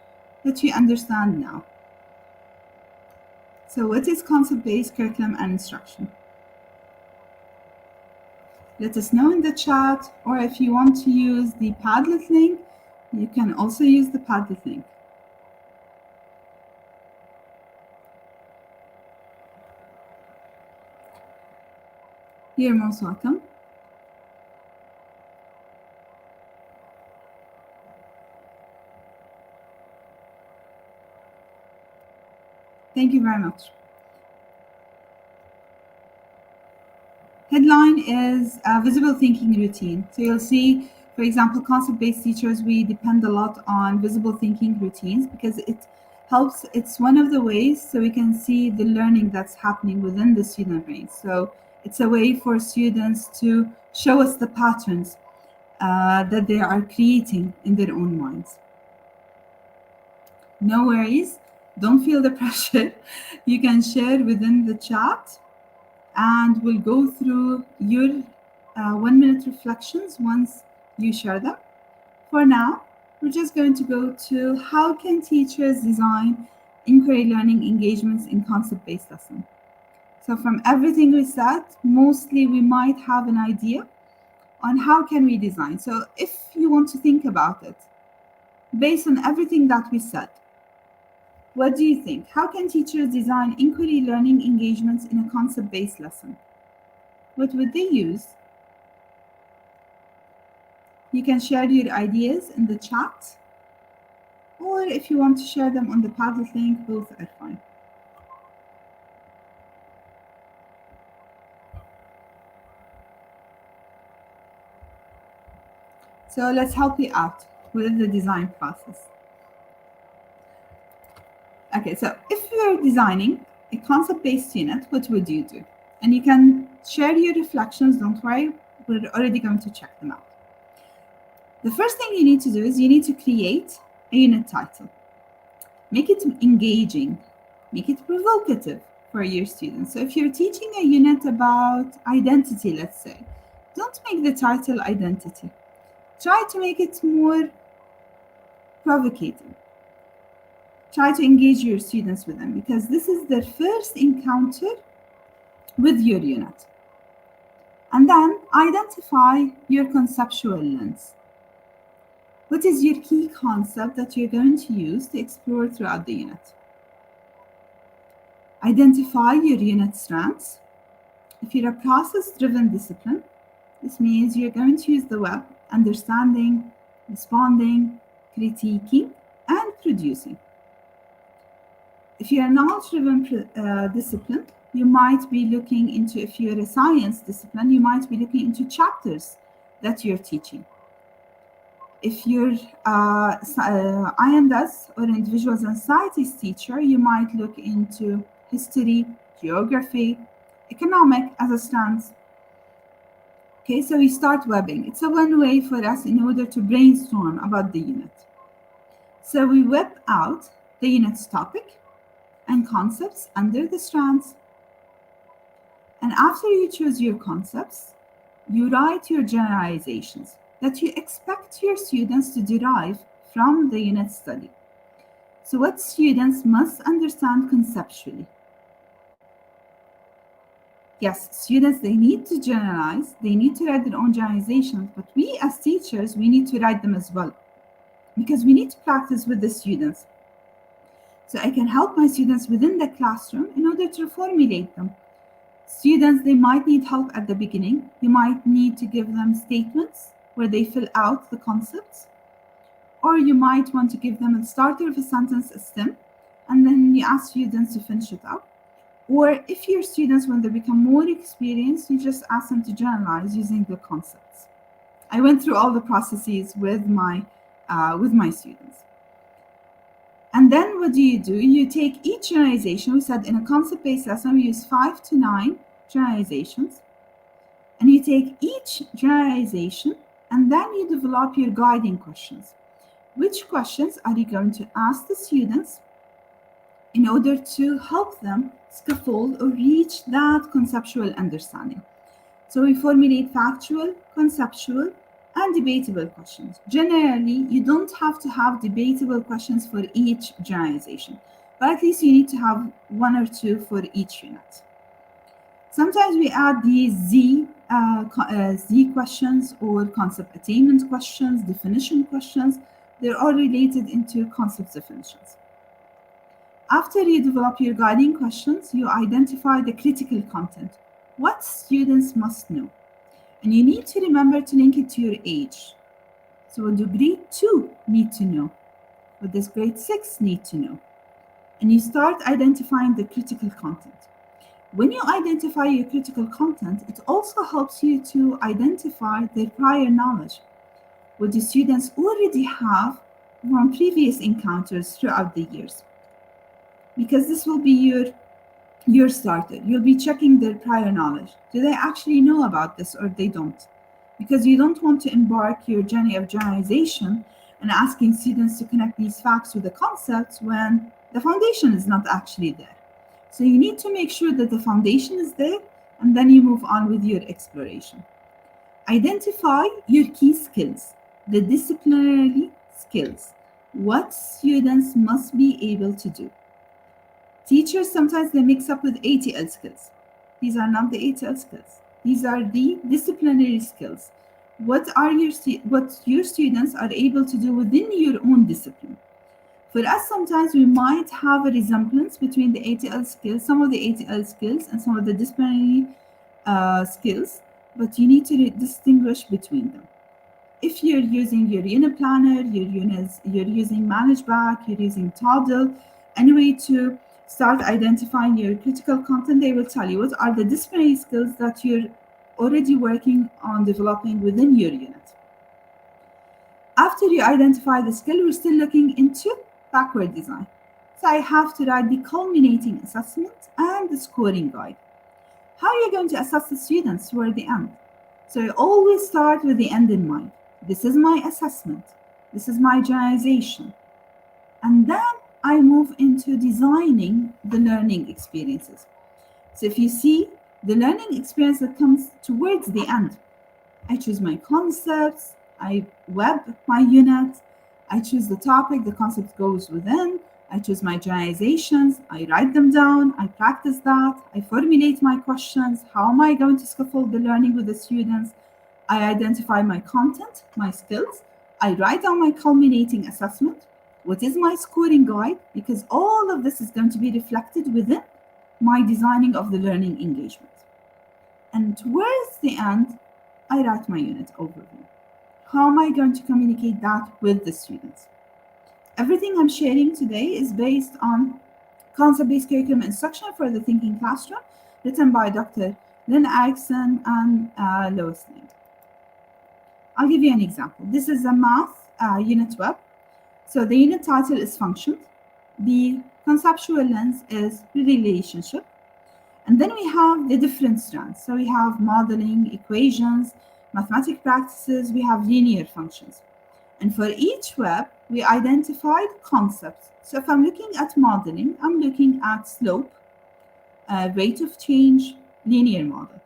that you understand now? So what is concept-based curriculum and instruction? Let us know in the chat, or if you want to use the Padlet link, you can also use the Padlet link. You're most welcome. Thank you very much. Headline is a visible thinking routine. So you'll see, for example, concept-based teachers, we depend a lot on visible thinking routines because it helps. It's one of the ways so we can see the learning that's happening within the student brain. So it's a way for students to show us the patterns that they are creating in their own minds. No worries. Don't feel the pressure. You can share within the chat and we'll go through your 1 minute reflections once you share them. For now, we're just going to go to how can teachers design inquiry learning engagements in concept-based lesson. So from everything we said, mostly we might have an idea on how can we design. So if you want to think about it, based on everything that we said, what do you think? How can teachers design inquiry learning engagements in a concept-based lesson? What would they use? You can share your ideas in the chat, or if you want to share them on the Padlet link, both are fine. So let's help you out with the design process. Okay, so if you're designing a concept-based unit, what would you do? And you can share your reflections, don't worry, we're already going to check them out. The first thing you need to do is you need to create a unit title. Make it engaging, make it provocative for your students. So if you're teaching a unit about identity, let's say, Don't make the title identity. Try to make it more provocative. Try to engage your students with them because this is their first encounter with your unit. And then identify your conceptual lens. What is your key concept that you're going to use to explore throughout the unit? Identify your unit strengths. If you're a process-driven discipline, this means you're going to use the web, understanding, responding, critiquing, and producing. If you're a knowledge-driven discipline, you might be looking into, if you're a science discipline, you might be looking into chapters that you're teaching. If you're INDS or individuals and societies teacher, you might look into history, geography, economic as a stance. Okay, so we start webbing. It's a one way for us in order to brainstorm about the unit. So we web out the unit's topic and concepts under the strands. And after you choose your concepts, you write your generalizations that you expect your students to derive from the unit study. So what students must understand conceptually. Yes, students, they need to generalize, they need to write their own generalizations, but we as teachers, we need to write them as well because we need to practice with the students. So I can help my students within the classroom in order to formulate them. Students, they might need help at the beginning. You might need to give them statements where they fill out the concepts, or you might want to give them a starter of a sentence, a stem, and then you ask students to finish it up. Or if your students, when they become more experienced, you just ask them to generalize using the concepts. I went through all the processes with my students. And then what do? You take each generalization. We said in a concept-based lesson, we use 5 to 9 generalizations. And you take each generalization, and then you develop your guiding questions. Which questions are you going to ask the students in order to help them scaffold or reach that conceptual understanding? So we formulate factual, conceptual, and debatable questions. Generally, you don't have to have debatable questions for each generalization, but at least you need to have 1 or 2 for each unit. Sometimes we add these Z questions or concept attainment questions, definition questions. They're all related into concept definitions. After you develop your guiding questions, you identify the critical content, what students must know. And you need to remember to link it to your age. So what do grade 2 need to know? What does grade 6 need to know? And you start identifying the critical content. When you identify your critical content, it also helps you to identify their prior knowledge. What do students already have from previous encounters throughout the years? Because this will be your starter. You'll be checking their prior knowledge. Do they actually know about this or they don't? Because you don't want to embark your journey of generalization and asking students to connect these facts with the concepts when the foundation is not actually there. So you need to make sure that the foundation is there, and then you move on with your exploration. Identify your key skills, the disciplinary skills, what students must be able to do. Teachers, sometimes they mix up with ATL skills. These are not the ATL skills. These are the disciplinary skills. What your students are able to do within your own discipline. For us, sometimes we might have a resemblance between the ATL skills, some of the ATL skills and some of the disciplinary skills, but you need to distinguish between them. If you're using your unit planner, you're using ManageBack, you're using Toddle, anyway to start identifying your critical content, they will tell you what are the disciplinary skills that you're already working on developing within your unit. After you identify the skill, we're still looking into backward design. So I have to write the culminating assessment and the scoring guide. How are you going to assess the students toward the end? So I always start with the end in mind. This is my assessment. This is my generalization. And then I move into designing the learning experiences. So if you see the learning experience that comes towards the end, I choose my concepts, I web my unit, I choose the topic the concept goes within, I choose my generalizations, I write them down, I practice that, I formulate my questions, how am I going to scaffold the learning with the students, I identify my content, my skills, I write down my culminating assessment, what is my scoring guide, because all of this is going to be reflected within my designing of the learning engagement. And towards the end, I write my unit overview. How am I going to communicate that with the students? Everything I'm sharing today is based on concept-based curriculum instruction for the thinking classroom, written by Dr. Lynn Erickson and Lois Ling. I'll give you an example. This is a math unit web. So the unit title is functions. The conceptual lens is relationship. And then we have the different strands. So we have modeling, equations, mathematic practices, we have linear functions. And for each web, we identified concepts. So if I'm looking at modeling, I'm looking at slope, rate of change, linear model.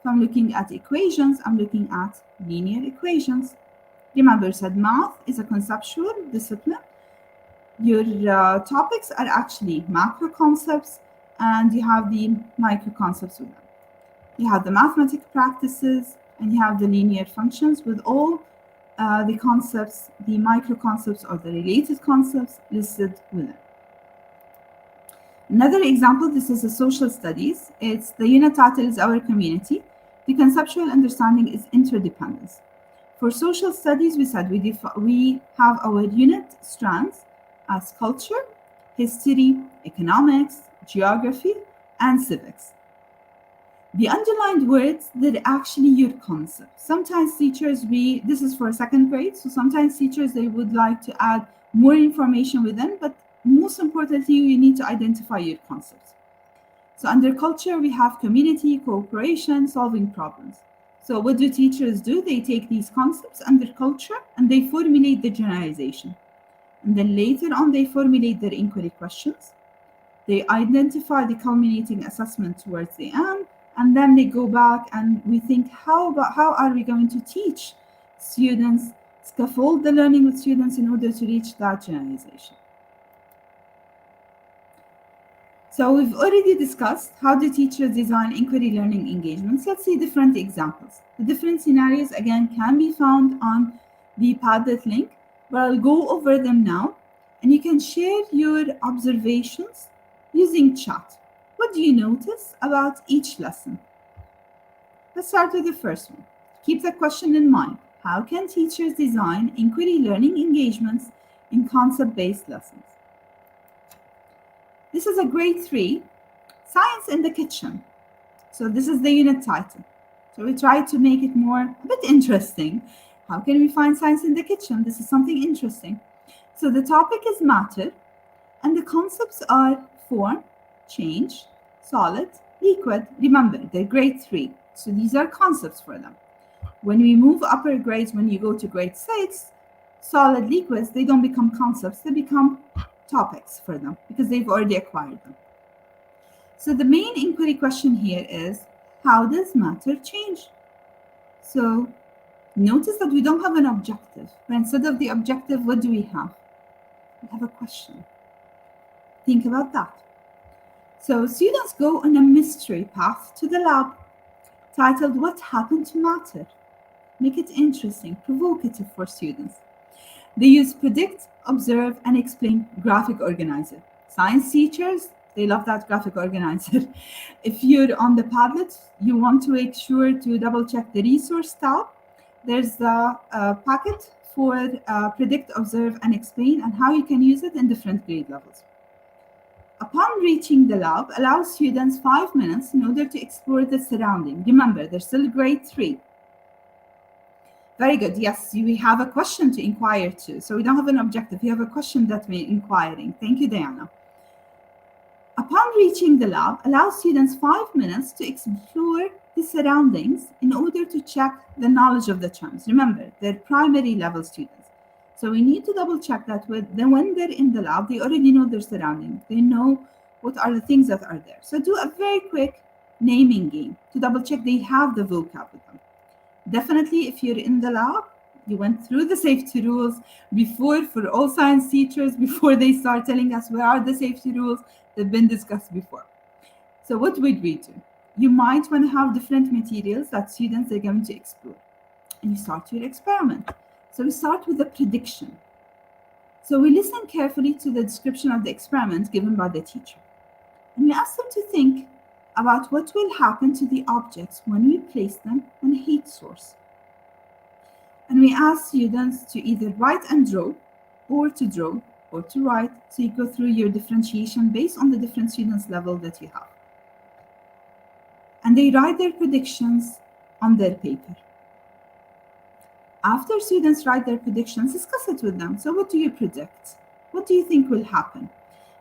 If I'm looking at equations, I'm looking at linear equations. Remember, I said math is a conceptual discipline. Your topics are actually macro concepts, and you have the micro concepts with them. You have the mathematic practices, and you have the linear functions with all the concepts, the micro concepts or the related concepts listed within. Another example, this is a social studies. It's the unit title is Our Community. The conceptual understanding is interdependence. For social studies, we said we have our unit strands as culture, history, economics, geography, and civics. The underlined words, they're actually your concept. Sometimes teachers, this is for second grade, so sometimes teachers, they would like to add more information within, but most importantly, you need to identify your concepts. So under culture, we have community, cooperation, solving problems. So what do teachers do? They take these concepts under culture and they formulate the generalization. And then later on, they formulate their inquiry questions. They identify the culminating assessment towards the end, and then they go back and we think, how are we going to teach students, scaffold the learning with students in order to reach that generalization? So we've already discussed how the teachers design inquiry learning engagements. Let's see different examples. The different scenarios, again, can be found on the Padlet link, but I'll go over them now. And you can share your observations using chat. What do you notice about each lesson? Let's start with the first one. Keep the question in mind. How can teachers design inquiry learning engagements in concept-based lessons? This is a grade 3, Science in the Kitchen. So this is the unit title. So we try to make it a bit interesting. How can we find science in the kitchen? This is something interesting. So the topic is matter, and the concepts are form, change, solid, liquid. Remember, they're grade 3. So these are concepts for them. When we move upper grades, when you go to grade 6, solid, liquids, they don't become concepts, they become topics for them because they've already acquired them. So the main inquiry question here is, how does matter change? So notice that we don't have an objective, but instead of the objective, what do we have? We have a question. Think about that. So students go on a mystery path to the lab titled, What Happened to Matter? Make it interesting, provocative for students. They use predict, observe, and explain graphic organizer. Science teachers, they love that graphic organizer. If you're on the Padlet, you want to make sure to double check the resource tab. There's the packet for predict, observe, and explain, and how you can use it in different grade levels. Upon reaching the lab, allow students 5 minutes in order to explore the surrounding. Remember, they're still grade 3. Very good. Yes, we have a question to inquire to. So we don't have an objective. We have a question that we're inquiring. Thank you, Diana. Upon reaching the lab, allow students 5 minutes to explore the surroundings in order to check the knowledge of the terms. Remember, they're primary level students. So we need to double check that when they're in the lab, they already know their surroundings. They know what are the things that are there. So do a very quick naming game to double check they have the vocab with them. Definitely, if you're in the lab, you went through the safety rules before for all science teachers, before they start telling us what are the safety rules, they've been discussed before. So what would we do? You might want to have different materials that students are going to explore. And you start your experiment. So we start with a prediction. So we listen carefully to the description of the experiment given by the teacher. And we ask them to think about what will happen to the objects when we place them on a heat source. And we ask students to either write and draw, or to draw, or to write. So you go through your differentiation based on the different students' level that you have. And they write their predictions on their paper. After students write their predictions, discuss it with them. So what do you predict? What do you think will happen?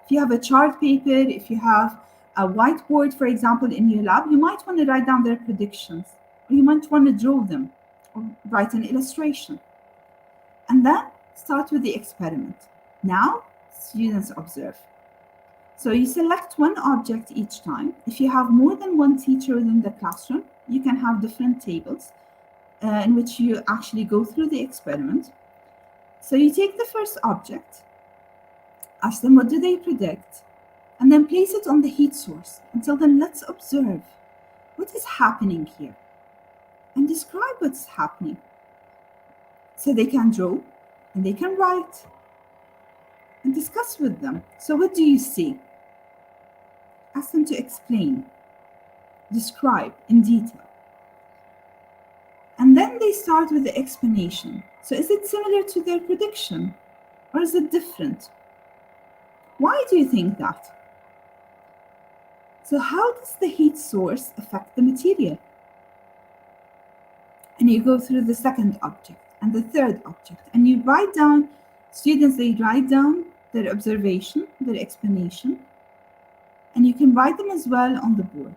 If you have a chart paper, if you have a whiteboard, for example, in your lab, you might want to write down their predictions, or you might want to draw them, or write an illustration. And then start with the experiment. Now, students observe. So you select one object each time. If you have more than one teacher within the classroom, you can have different tables in which you actually go through the experiment. So you take the first object, ask them what do they predict, and then place it on the heat source and tell them, let's observe what is happening here and describe what's happening. So they can draw and they can write and discuss with them. So what do you see? Ask them to explain, describe in detail. And then they start with the explanation. So is it similar to their prediction or is it different? Why do you think that? So how does the heat source affect the material? And you go through the second object and the third object, and you write down, students, they write down their observation, their explanation, and you can write them as well on the board.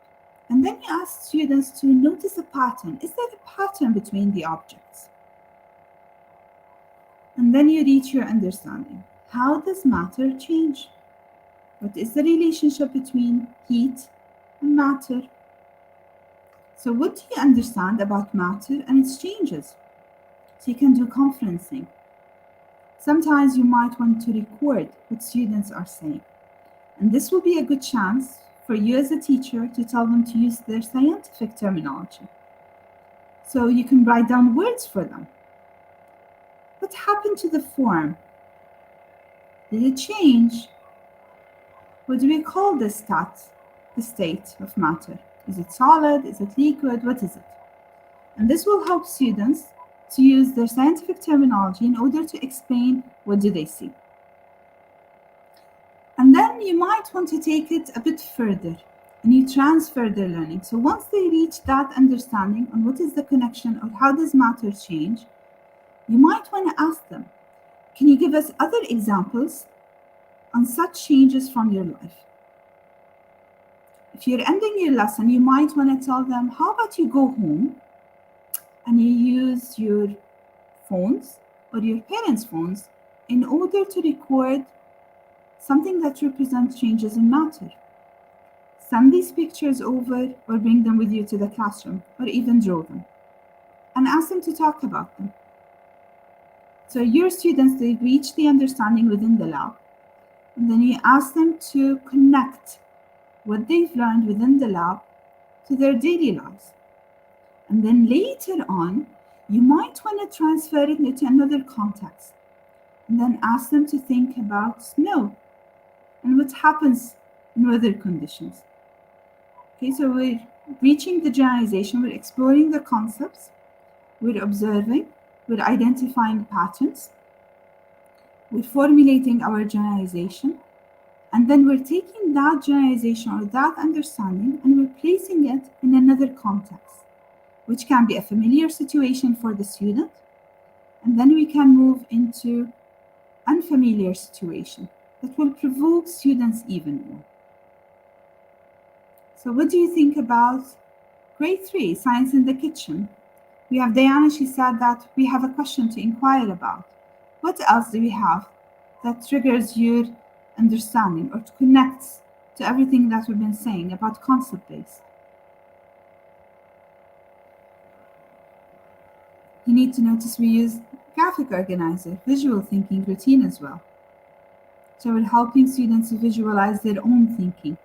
And then you ask students to notice a pattern. Is there a pattern between the objects? And then you reach your understanding. How does matter change? What is the relationship between heat and matter? So what do you understand about matter and its changes? So you can do conferencing. Sometimes you might want to record what students are saying. And this will be a good chance for you as a teacher to tell them to use their scientific terminology. So you can write down words for them. What happened to the form? Did it change? What do we call the state of matter? Is it solid? Is it liquid? What is it? And this will help students to use their scientific terminology in order to explain what do they see. And then you might want to take it a bit further and you transfer their learning. So once they reach that understanding on what is the connection or how does matter change, you might want to ask them, can you give us other examples on such changes from your life? If you're ending your lesson, you might want to tell them, how about you go home and you use your phones or your parents' phones in order to record something that represents changes in matter. Send these pictures over or bring them with you to the classroom or even draw them and ask them to talk about them. So your students, they reach the understanding within the lab, and then you ask them to connect what they've learned within the lab to their daily lives. And then later on, you might want to transfer it into another context and then ask them to think about snow and what happens in weather conditions. Okay, so we're reaching the generalization, we're exploring the concepts, we're observing, we're identifying patterns, we're formulating our generalization, and then we're taking that generalization or that understanding and we're placing it in another context, which can be a familiar situation for the student, and then we can move into unfamiliar situation that will provoke students even more. So what do you think about grade 3, Science in the Kitchen? We have Diana, she said that we have a question to inquire about. What else do we have that triggers your understanding or connects to everything that we've been saying about concept base? You need to notice we use graphic organizer, visual thinking routine as well. So we're helping students to visualize their own thinking.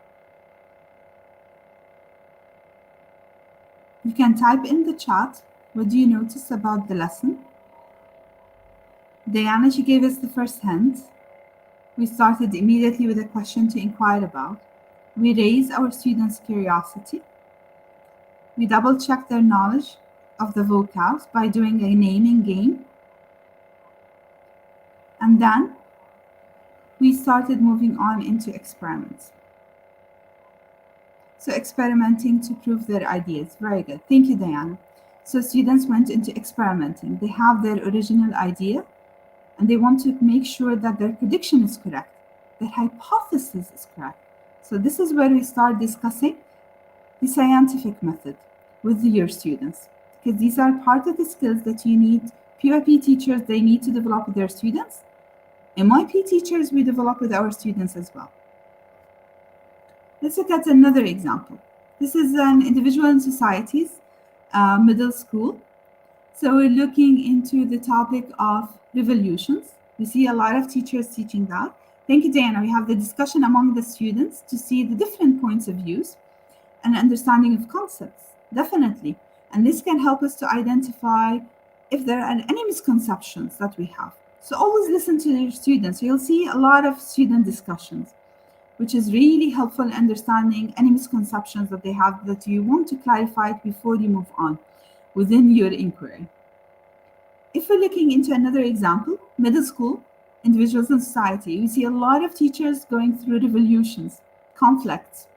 You can type in the chat, what do you notice about the lesson? Diana, she gave us the first hint. We started immediately with a question to inquire about. We raise our students' curiosity. We double check their knowledge of the vocab by doing a naming game. And then we started moving on into experiments. So experimenting to prove their ideas. Very good. Thank you, Diana. So students went into experimenting. They have their original idea and they want to make sure that their prediction is correct, their hypothesis is correct. So this is where we start discussing the scientific method with your students, because these are part of the skills that you need. PYP teachers, they need to develop with their students. MYP teachers, we develop with our students as well. Let's look at another example. This is an individual and societies middle school. So we're looking into the topic of revolutions. We see a lot of teachers teaching that. Thank you, Diana. We have the discussion among the students to see the different points of views and understanding of concepts, definitely. And this can help us to identify if there are any misconceptions that we have. So always listen to your students. You'll see a lot of student discussions, which is really helpful in understanding any misconceptions that they have that you want to clarify before you move on within your inquiry. If we're looking into another example, middle school, individuals and society, we see a lot of teachers going through revolutions, conflicts.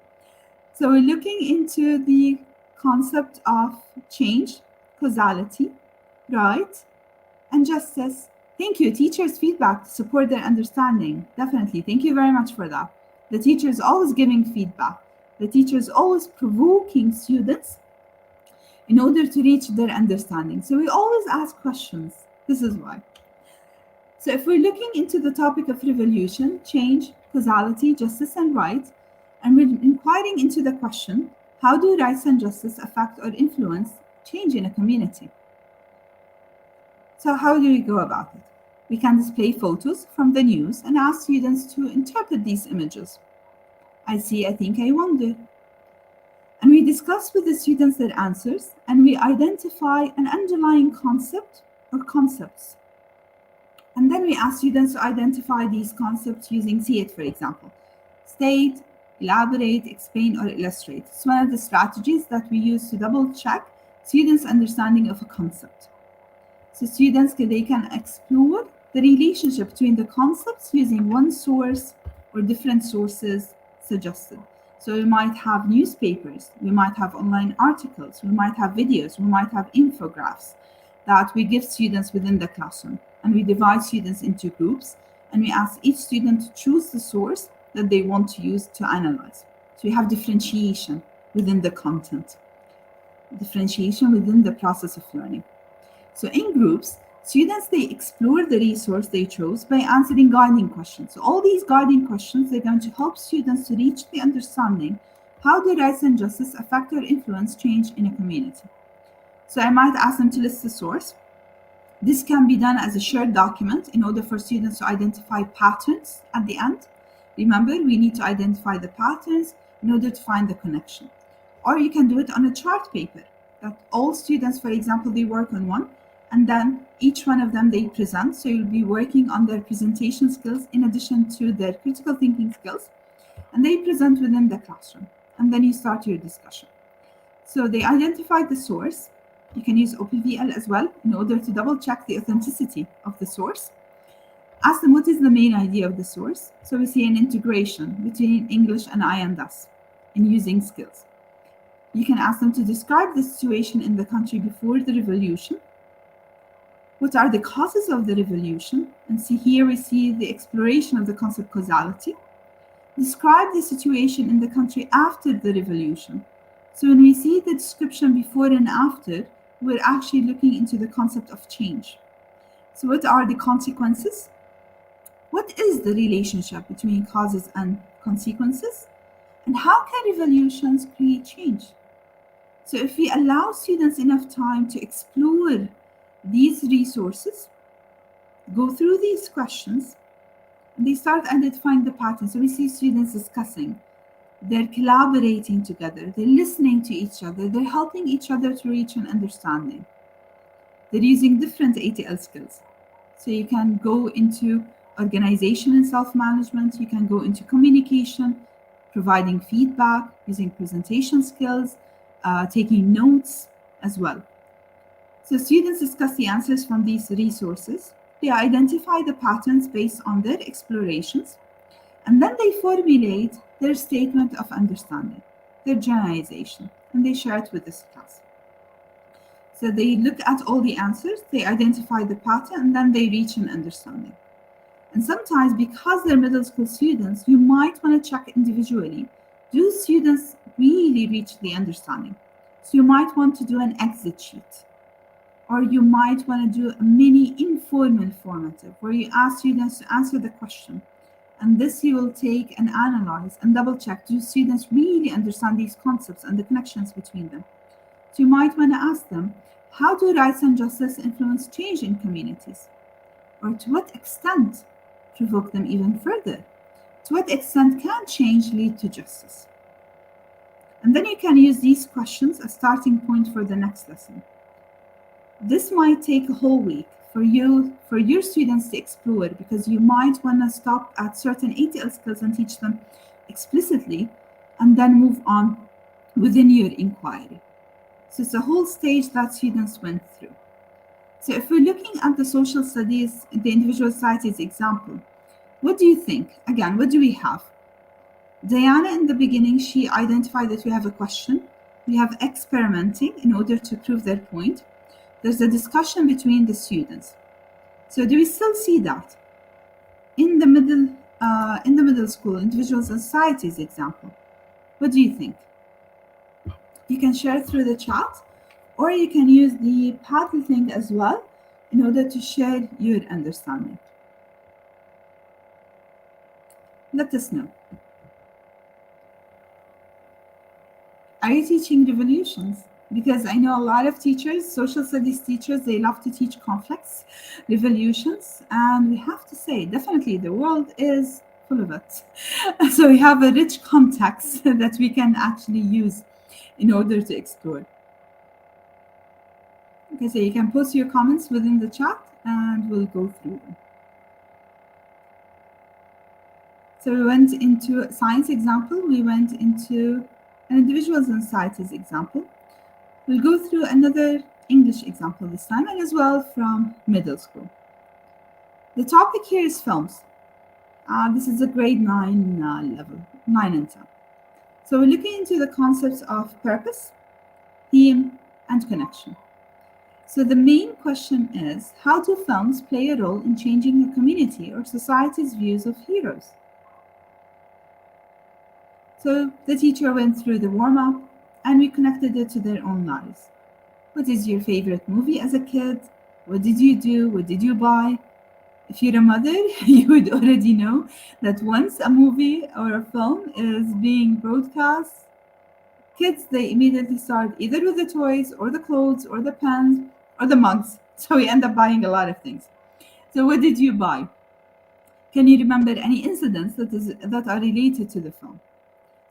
So we're looking into the concept of change, causality, right, and justice. Thank you. Teachers' feedback to support their understanding. Definitely. Thank you very much for that. The teacher is always giving feedback. The teacher is always provoking students in order to reach their understanding. So we always ask questions. This is why. So if we're looking into the topic of revolution, change, causality, justice, and right, and we're inquiring into the question, how do rights and justice affect or influence change in a community? So how do we go about it? We can display photos from the news and ask students to interpret these images. I see, I think, I wonder. And we discuss with the students their answers, and we identify an underlying concept or concepts. And then we ask students to identify these concepts using see it, for example. State, elaborate, explain, or illustrate. It's one of the strategies that we use to double check students' understanding of a concept. So students, they can explore the relationship between the concepts using one source or different sources suggested. So we might have newspapers, we might have online articles, we might have videos, we might have infographics that we give students within the classroom. And we divide students into groups and we ask each student to choose the source that they want to use to analyze. So we have differentiation within the content, differentiation within the process of learning. So in groups, students, they explore the resource they chose by answering guiding questions. So all these guiding questions, they're going to help students to reach the understanding how do rights and justice affect or influence change in a community. So I might ask them to list the source. This can be done as a shared document in order for students to identify patterns at the end. Remember, we need to identify the patterns in order to find the connection. Or you can do it on a chart paper that all students, for example, they work on one, and then each one of them they present. So you'll be working on their presentation skills in addition to their critical thinking skills, and they present within the classroom. And then you start your discussion. So they identify the source. You can use OPVL as well in order to double check the authenticity of the source. Ask them what is the main idea of the source. So we see an integration between English and I and us in using skills. You can ask them to describe the situation in the country before the revolution. What are the causes of the revolution? And see here we see the exploration of the concept causality. Describe the situation in the country after the revolution. So when we see the description before and after, we're actually looking into the concept of change. So what are the consequences? What is the relationship between causes and consequences? And how can revolutions create change? So if we allow students enough time to explore These resources go through these questions and they start identifying the patterns. So we see students discussing, they're collaborating together, they're listening to each other, they're helping each other to reach an understanding. They're using different ATL skills. So you can go into organization and self management, you can go into communication, providing feedback, using presentation skills, taking notes as well. So students discuss the answers from these resources. They identify the patterns based on their explorations, and then they formulate their statement of understanding, their generalization, and they share it with this class. So they look at all the answers, they identify the pattern, and then they reach an understanding. And sometimes, because they're middle school students, you might want to check individually, do students really reach the understanding? So you might want to do an exit sheet, or you might want to do a mini informal formative where you ask students to answer the question. And this you will take and analyze and double check, do students really understand these concepts and the connections between them? So you might want to ask them, how do rights and justice influence change in communities? Or to what extent provoke them even further? To what extent can change lead to justice? And then you can use these questions as starting point for the next lesson. This might take a whole week for your students to explore, because you might want to stop at certain ATL skills and teach them explicitly and then move on within your inquiry. So it's a whole stage that students went through. So if we're looking at the social studies, the individual societies example, what do you think? Again, what do we have? Diana, in the beginning, she identified that we have a question. We have experimenting in order to prove their point. There's a discussion between the students. So do we still see that? In the middle school, individuals and societies example, what do you think? You can share through the chat, or you can use the Padlet link as well in order to share your understanding. Let us know. Are you teaching revolutions? Because I know a lot of teachers, social studies teachers, they love to teach conflicts, revolutions, and we have to say, definitely the world is full of it. So we have a rich context that we can actually use in order to explore. Okay, so you can post your comments within the chat and we'll go through them. So we went into a science example, we went into an individuals and societies example. We'll go through another English example this time, and as well from middle school. The topic here is films. This is a grade 9 level, 9 and 10. So we're looking into the concepts of purpose, theme, and connection. So the main question is, how do films play a role in changing a community or society's views of heroes? So the teacher went through the warm-up and we connected it to their own lives. What is your favorite movie as a kid? What did you do? What did you buy? If you're a mother, you would already know that once a movie or a film is being broadcast, kids, they immediately start either with the toys or the clothes or the pens or the mugs. So we end up buying a lot of things. So what did you buy? Can you remember any incidents that are related to the film?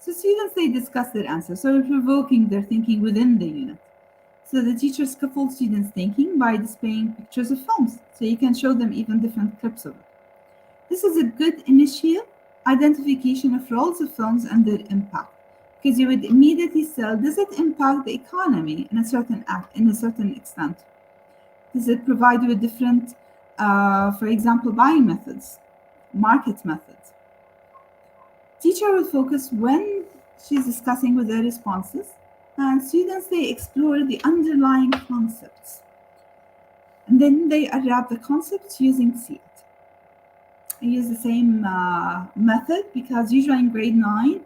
So students, they discuss their answers, so provoking their thinking within the unit. So the teacher scaffolds students' thinking by displaying pictures of films, so you can show them even different clips of it. This is a good initial identification of roles of films and their impact, because you would immediately tell, does it impact the economy in a certain extent? Does it provide you with different, for example, buying methods, market methods? Teacher will focus when she's discussing with their responses, and students, they explore the underlying concepts. And then they unwrap the concepts using SEAT. I use the same method because usually in grade 9,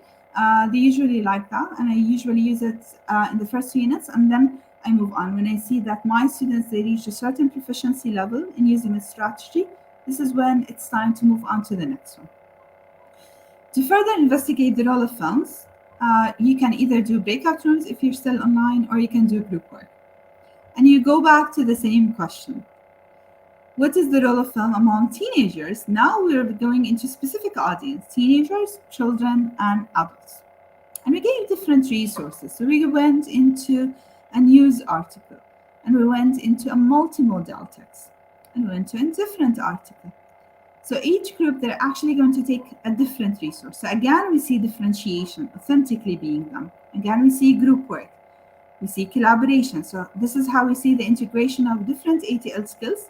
they usually like that, and I usually use it in the first 2 units, and then I move on. When I see that my students, they reach a certain proficiency level in using a strategy, this is when it's time to move on to the next one. To further investigate the role of films, you can either do breakout rooms if you're still online, or you can do group work. And you go back to the same question. What is the role of film among teenagers? Now we're going into specific audience, teenagers, children, and adults. And we gave different resources. So we went into a news article, and we went into a multimodal text, and we went to a different article. So each group, they're actually going to take a different resource. So again, we see differentiation authentically being done. Again, we see group work. We see collaboration. So this is how we see the integration of different ATL skills.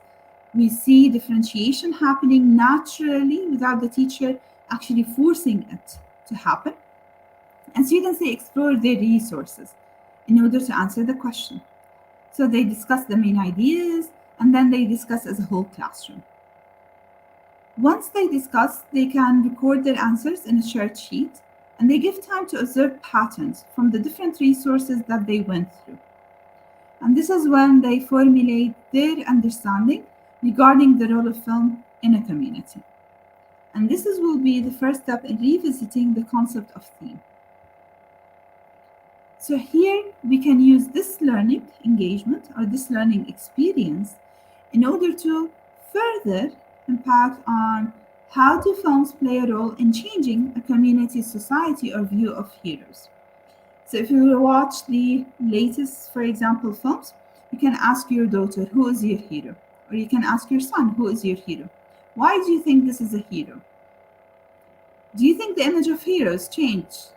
We see differentiation happening naturally without the teacher actually forcing it to happen. And students, they explore their resources in order to answer the question. So they discuss the main ideas, and then they discuss as a whole classroom. Once they discuss, they can record their answers in a shared sheet, and they give time to observe patterns from the different resources that they went through. And this is when they formulate their understanding regarding the role of film in a community. And will be the first step in revisiting the concept of theme. So here we can use this learning engagement or this learning experience in order to further impact on how do films play a role in changing a community's society or view of heroes. So if you watch the latest, for example, films, you can ask your daughter, who is your hero? Or you can ask your son, who is your hero? Why do you think this is a hero? Do you think the image of heroes changed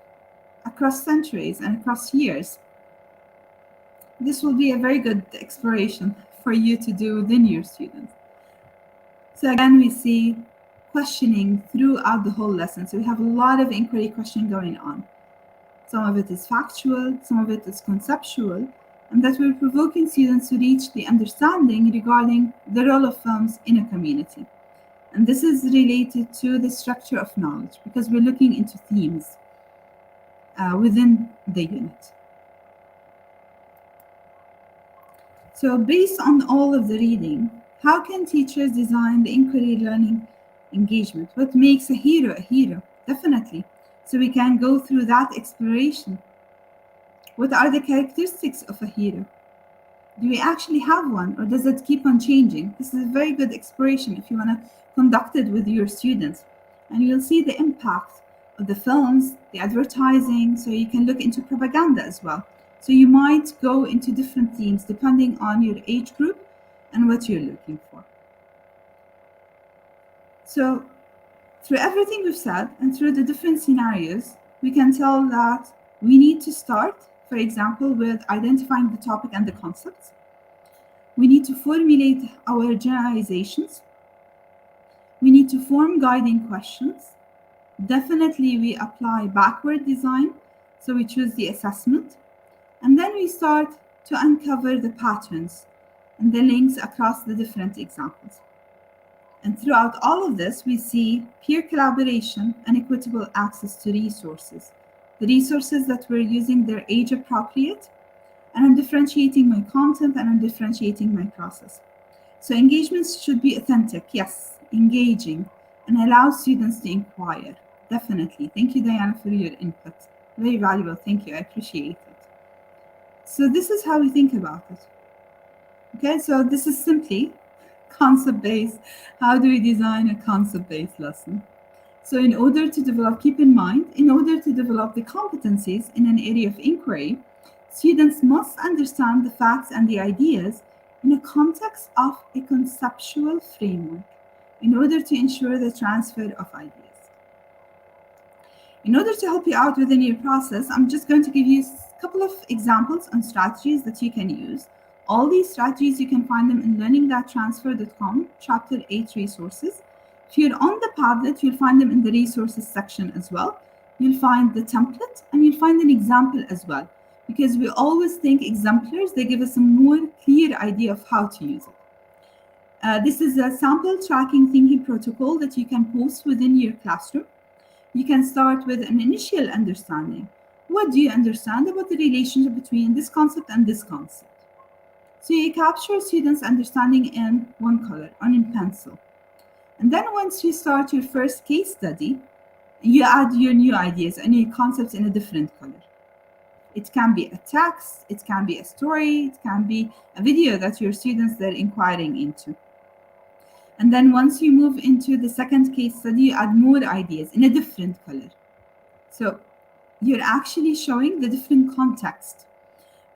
across centuries and across years? This will be a very good exploration for you to do within your students. So again, we see questioning throughout the whole lesson. So we have a lot of inquiry question going on. Some of it is factual, some of it is conceptual, and that we're provoking students to reach the understanding regarding the role of films in a community. And this is related to the structure of knowledge because we're looking into themes within the unit. So based on all of the reading, how can teachers design the inquiry learning engagement? What makes a hero a hero? Definitely. So we can go through that exploration. What are the characteristics of a hero? Do we actually have one, or does it keep on changing? This is a very good exploration if you want to conduct it with your students. And you'll see the impact of the films, the advertising, so you can look into propaganda as well. So you might go into different themes depending on your age group and what you're looking for. So through everything we've said and through the different scenarios, we can tell that we need to start, for example, with identifying the topic and the concepts. We need to formulate our generalizations. We need to form guiding questions. Definitely we apply backward design, so we choose the assessment. And then we start to uncover the patterns and the links across the different examples. And throughout all of this, we see peer collaboration and equitable access to resources. The resources that we're using, they're age appropriate, and I'm differentiating my content and I'm differentiating my process. So engagements should be authentic, yes, engaging, and allow students to inquire. Definitely. Thank you, Diana, for your input. Very valuable. Thank you. I appreciate it. So this is how we think about it. Okay, so this is simply concept-based. How do we design a concept-based lesson? So in order to develop, keep in mind, in order to develop the competencies in an area of inquiry, students must understand the facts and the ideas in a context of a conceptual framework in order to ensure the transfer of ideas. In order to help you out within your process, I'm just going to give you a couple of examples and strategies that you can use. All these strategies, you can find them in learning.transfer.com, Chapter 8 resources. If you're on the Padlet, you'll find them in the resources section as well. You'll find the template and you'll find an example as well, because we always think exemplars, they give us a more clear idea of how to use it. This is a sample tracking thinking protocol that you can post within your classroom. You can start with an initial understanding. What do you understand about the relationship between this concept and this concept? So you capture students' understanding in one color, or in pencil. And then once you start your first case study, you add your new ideas and your concepts in a different color. It can be a text, it can be a story, it can be a video that your students they're inquiring into. And then once you move into the second case study, you add more ideas in a different color. So you're actually showing the different context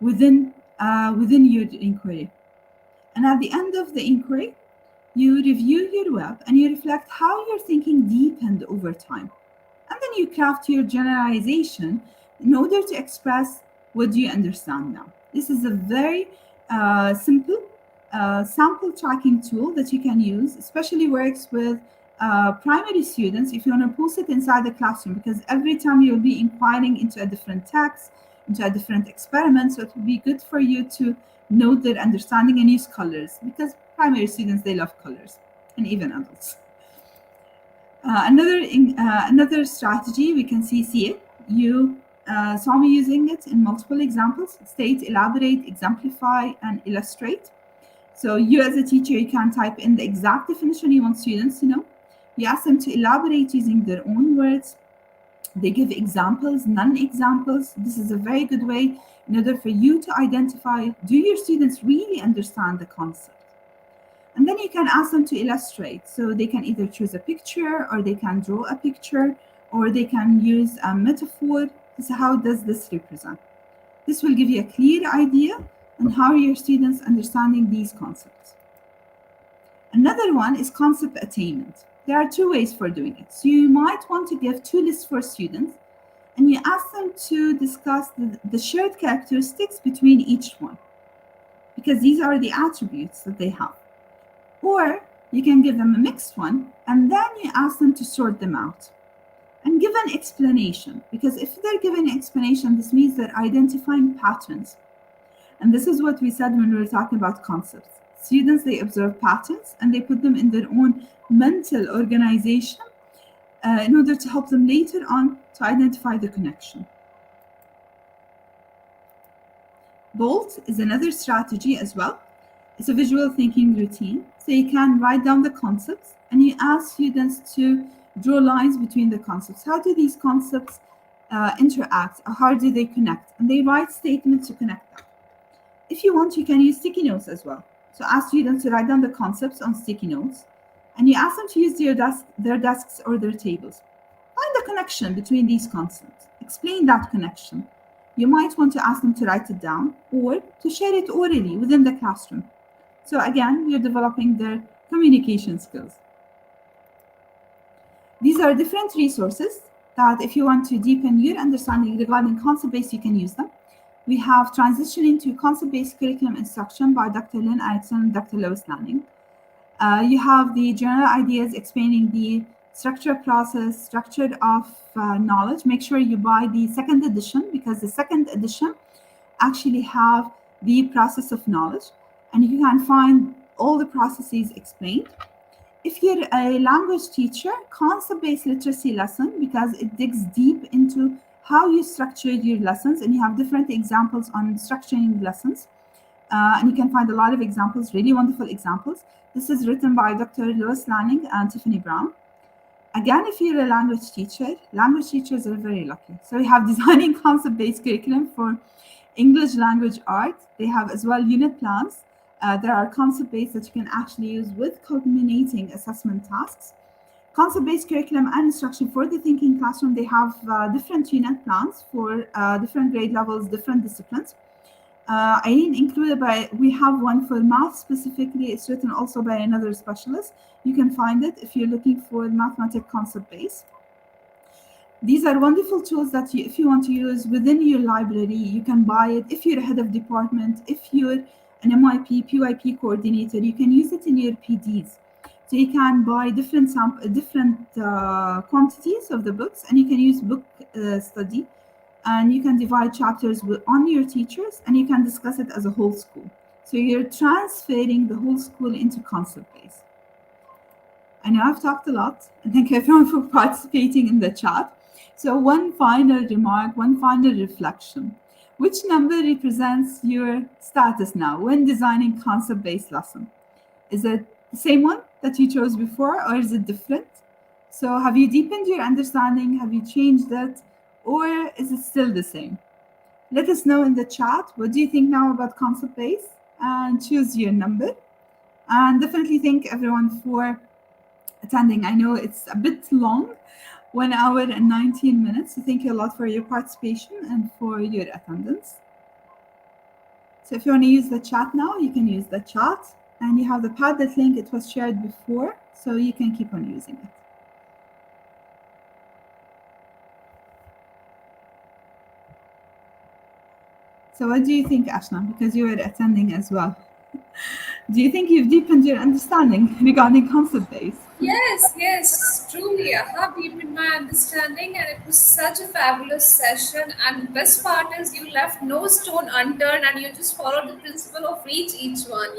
within your inquiry. And at the end of the inquiry, you review your web and you reflect how your thinking deepened over time. And then you craft your generalization in order to express what you understand now. This is a very simple sample tracking tool that you can use, especially works with primary students if you want to post it inside the classroom, because every time you'll be inquiring into a different text, into a different experiment, so it will be good for you to note their understanding and use colors, because primary students, they love colors, and even adults. Another strategy we can see it. You saw me using it in multiple examples: state, elaborate, exemplify, and illustrate. So you as a teacher, you can type in the exact definition you want students to know. You ask them to elaborate using their own words. They give examples, non-examples. This is a very good way in order for you to identify, do your students really understand the concept? And then you can ask them to illustrate. So they can either choose a picture, or they can draw a picture, or they can use a metaphor. So how does this represent? This will give you a clear idea on how your students understanding these concepts. Another one is concept attainment. There are two ways for doing it. So you might want to give two lists for students, and you ask them to discuss the shared characteristics between each one, because these are the attributes that they have. Or you can give them a mixed one, and then you ask them to sort them out and give an explanation, because if they're giving an explanation, this means they're identifying patterns. And this is what we said when we were talking about concepts. Students, they observe patterns and they put them in their own mental organization in order to help them later on to identify the connection. BOLT is another strategy as well. It's a visual thinking routine. So you can write down the concepts and you ask students to draw lines between the concepts. How do these concepts interact, or how do they connect? And they write statements to connect them. If you want, you can use sticky notes as well. So ask students to write down the concepts on sticky notes, and you ask them to use their desks or their tables. Find the connection between these concepts. Explain that connection. You might want to ask them to write it down or to share it orally within the classroom. So again, you're developing their communication skills. These are different resources that if you want to deepen your understanding regarding concept-based, you can use them. We have Transitioning to Concept-Based Curriculum Instruction by Dr. Lynn Erickson and Dr. Lois Lanning. You have the general ideas explaining the structure process, structure of knowledge. Make sure you buy the second edition, because the second edition actually have the process of knowledge, and you can find all the processes explained. If you're a language teacher, concept-based literacy lesson, because it digs deep into how you structure your lessons, and you have different examples on structuring lessons. And you can find a lot of examples, really wonderful examples. This is written by Dr. Lois Lanning and Tiffany Brown. Again, if you're a language teachers are very lucky. So we have designing concept-based curriculum for English language arts. They have as well unit plans. There are concept-based that you can actually use with culminating assessment tasks. Concept-based curriculum and instruction for the thinking classroom, they have different unit plans for different grade levels, different disciplines. I didn't include it, but we have one for math specifically. It's written also by another specialist. You can find it if you're looking for mathematic concept base. These are wonderful tools that if you want to use within your library, you can buy it. If you're a head of department, if you're an MYP, PYP coordinator, you can use it in your PDs. So you can buy different quantities of the books, and you can use book study, and you can divide chapters on your teachers, and you can discuss it as a whole school. So you're transferring the whole school into concept base. I know I've talked a lot, and thank you everyone for participating in the chat. So one final remark, one final reflection. Which number represents your status now when designing concept-based lesson? Is it the same one that you chose before, or is it different? So have you deepened your understanding? Have you changed it? Or is it still the same? Let us know in the chat what do you think now about concept base and choose your number. And definitely thank everyone for attending. I know it's a bit long, 1 hour and 19 minutes. So thank you a lot for your participation and for your attendance. So if you want to use the chat now, you can use the chat. And you have the Padlet link, it was shared before, so you can keep on using it. So what do you think, Ashna? Because you were attending as well. Do you think you've deepened your understanding regarding concept base? Yes, yes, truly. I have deepened my understanding, and it was such a fabulous session. And the best part is you left no stone unturned, and you just followed the principle of reach each one.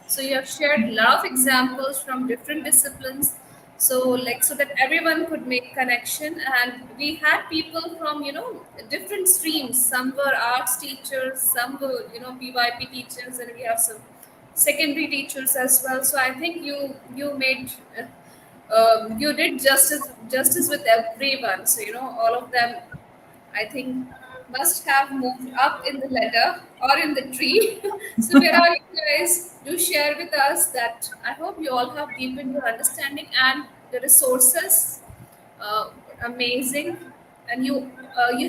So you have shared a lot of examples from different disciplines. So that everyone could make connection, and we had people from different streams. Some were arts teachers, some were PYP teachers, and we have some secondary teachers as well. So I think you made you did justice with everyone. So all of them, I think, must have moved up in the ladder or in the tree. So wherever you guys do share with us that, I hope you all have deepened your understanding, and the resources uh, amazing, and you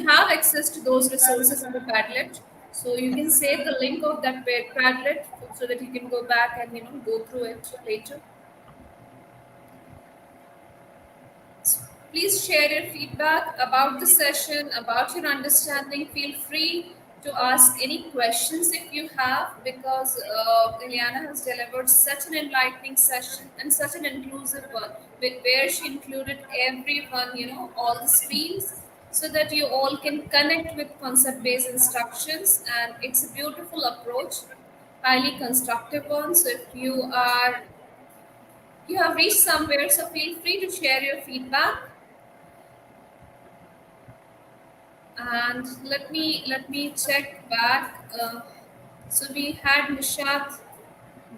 have access to those resources in the Padlet, so you can save the link of that Padlet so that you can go back and go through it later. Please share your feedback about the session, about your understanding. Feel free to ask any questions if you have, because Elyana has delivered such an enlightening session and such an inclusive one, where she included everyone, all the streams, so that you all can connect with concept based instructions. And it's a beautiful approach, highly constructive one. So if you have reached somewhere, so feel free to share your feedback. And let me check back. So we had Nishat,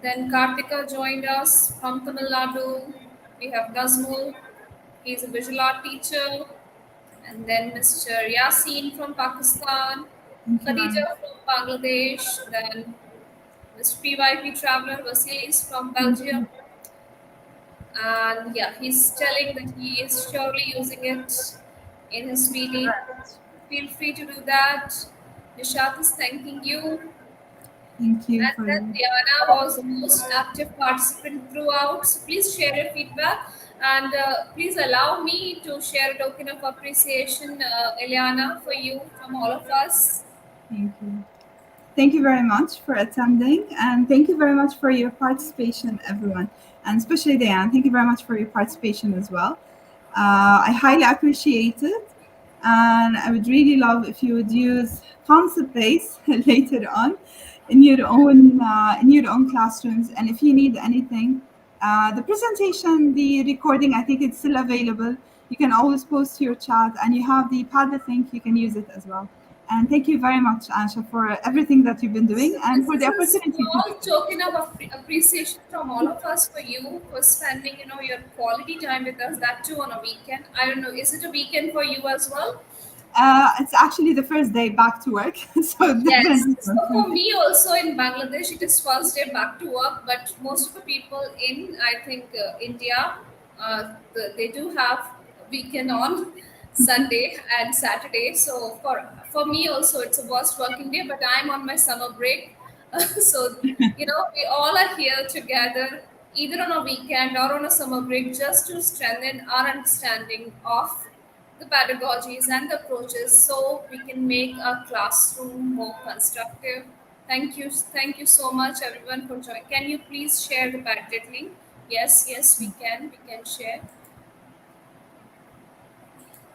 then Kartika joined us from Tamil Nadu. We have Nazmul, he's a visual art teacher, and then Mr. Yasin from Pakistan, Thank you very Khadija much. from Bangladesh, then Mr. PYP traveler Vasilis from Thank Belgium, you. and yeah, he's telling that he is surely using it in his PD. Feel free to do that. Nishat is thanking you. Thank you And for then your. Diana was the most active participant throughout. So please share your feedback, and please allow me to share a token of appreciation, Eliana, for you from all of us. Thank you. Thank you very much for attending, and thank you very much for your participation, everyone, and especially Diane. Thank you very much for your participation as well. I highly appreciate it, and I would really love if you would use concept base later on in your own classrooms. And if you need anything, the presentation, the recording, I think it's still available. You can always post to your chat, and you have the Padlet link. You can use it as well. And thank you very much, Ansha, for everything that you've been doing So and this for the is a opportunity to small token of appreciation from all of us for you for spending, your quality time with us. That too on a weekend. I don't know. Is it a weekend for you as well? it's actually the first day back to work, so Yes. different So one for for me. me also in Bangladesh, it is first day back to work. But most of the people in, I think, India, they do have weekend on Sunday and Saturday. So for me also, it's a worst working day. But I'm on my summer break, so we all are here together, either on a weekend or on a summer break, just to strengthen our understanding of the pedagogies and the approaches, so we can make our classroom more constructive. Thank you so much everyone for joining. Can you please share the Padlet link? Yes, yes, we can share.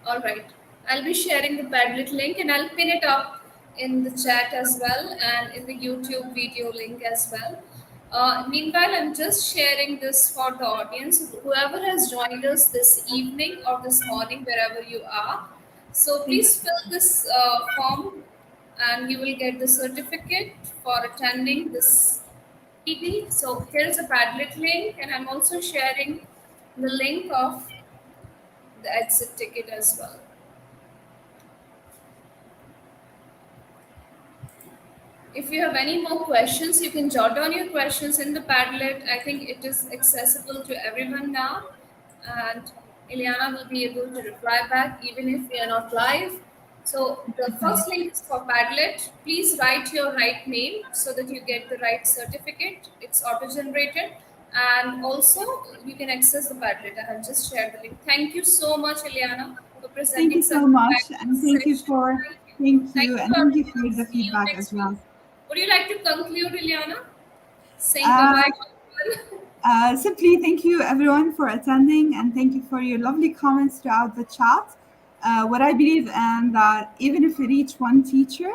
All right. I'll be sharing the Padlet link, and I'll pin it up in the chat as well, and in the YouTube video link as well. Meanwhile, I'm just sharing this for the audience, whoever has joined us this evening or this morning, wherever you are. So Thank please fill this form, and you will get the certificate for attending this PD. So here's a Padlet link, and I'm also sharing the link of the exit ticket as well. If you have any more questions, you can jot down your questions in the Padlet. I think it is accessible to everyone now, and Elyana will be able to reply back even if we are not live. So the Definitely. first link is for Padlet. Please write your right name so that you get the right certificate. It's auto-generated, and also you can access the Padlet. I have just shared the link. Thank you so much, Elyana, for Thank presenting you such so a much, fabulous and thank you session. for Thank you. thank Thank you, you, and thank you for everyone. the See you feedback as next week. well. Would you like to conclude, Elyana? Saying bye Uh, bye to everyone. Simply thank you everyone for attending and thank you for your lovely comments throughout the chat. What I believe in that even if we reach one teacher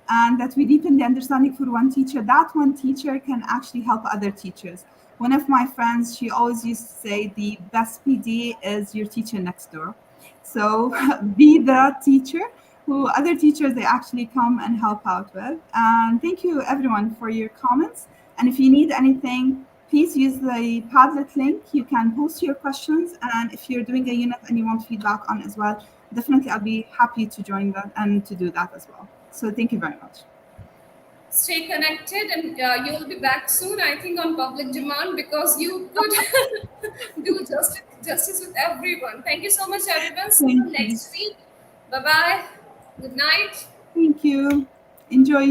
and that we deepen the understanding for one teacher, that one teacher can actually help other teachers. One of my friends, she always used to say the best PD is your teacher next door. So be the teacher who other teachers they actually come and help out with. And thank you everyone for your comments. And if you need anything, please use the Padlet link. You can post your questions. And if you're doing a unit and you want feedback on as well, definitely I'll be happy to join that and to do that as well. So thank you very much. Stay connected, and you'll be back soon, I think, on public demand because you could do justice with everyone. Thank you so much, everyone. See Thank you you. next week. Bye bye. Good night. Thank you. Enjoy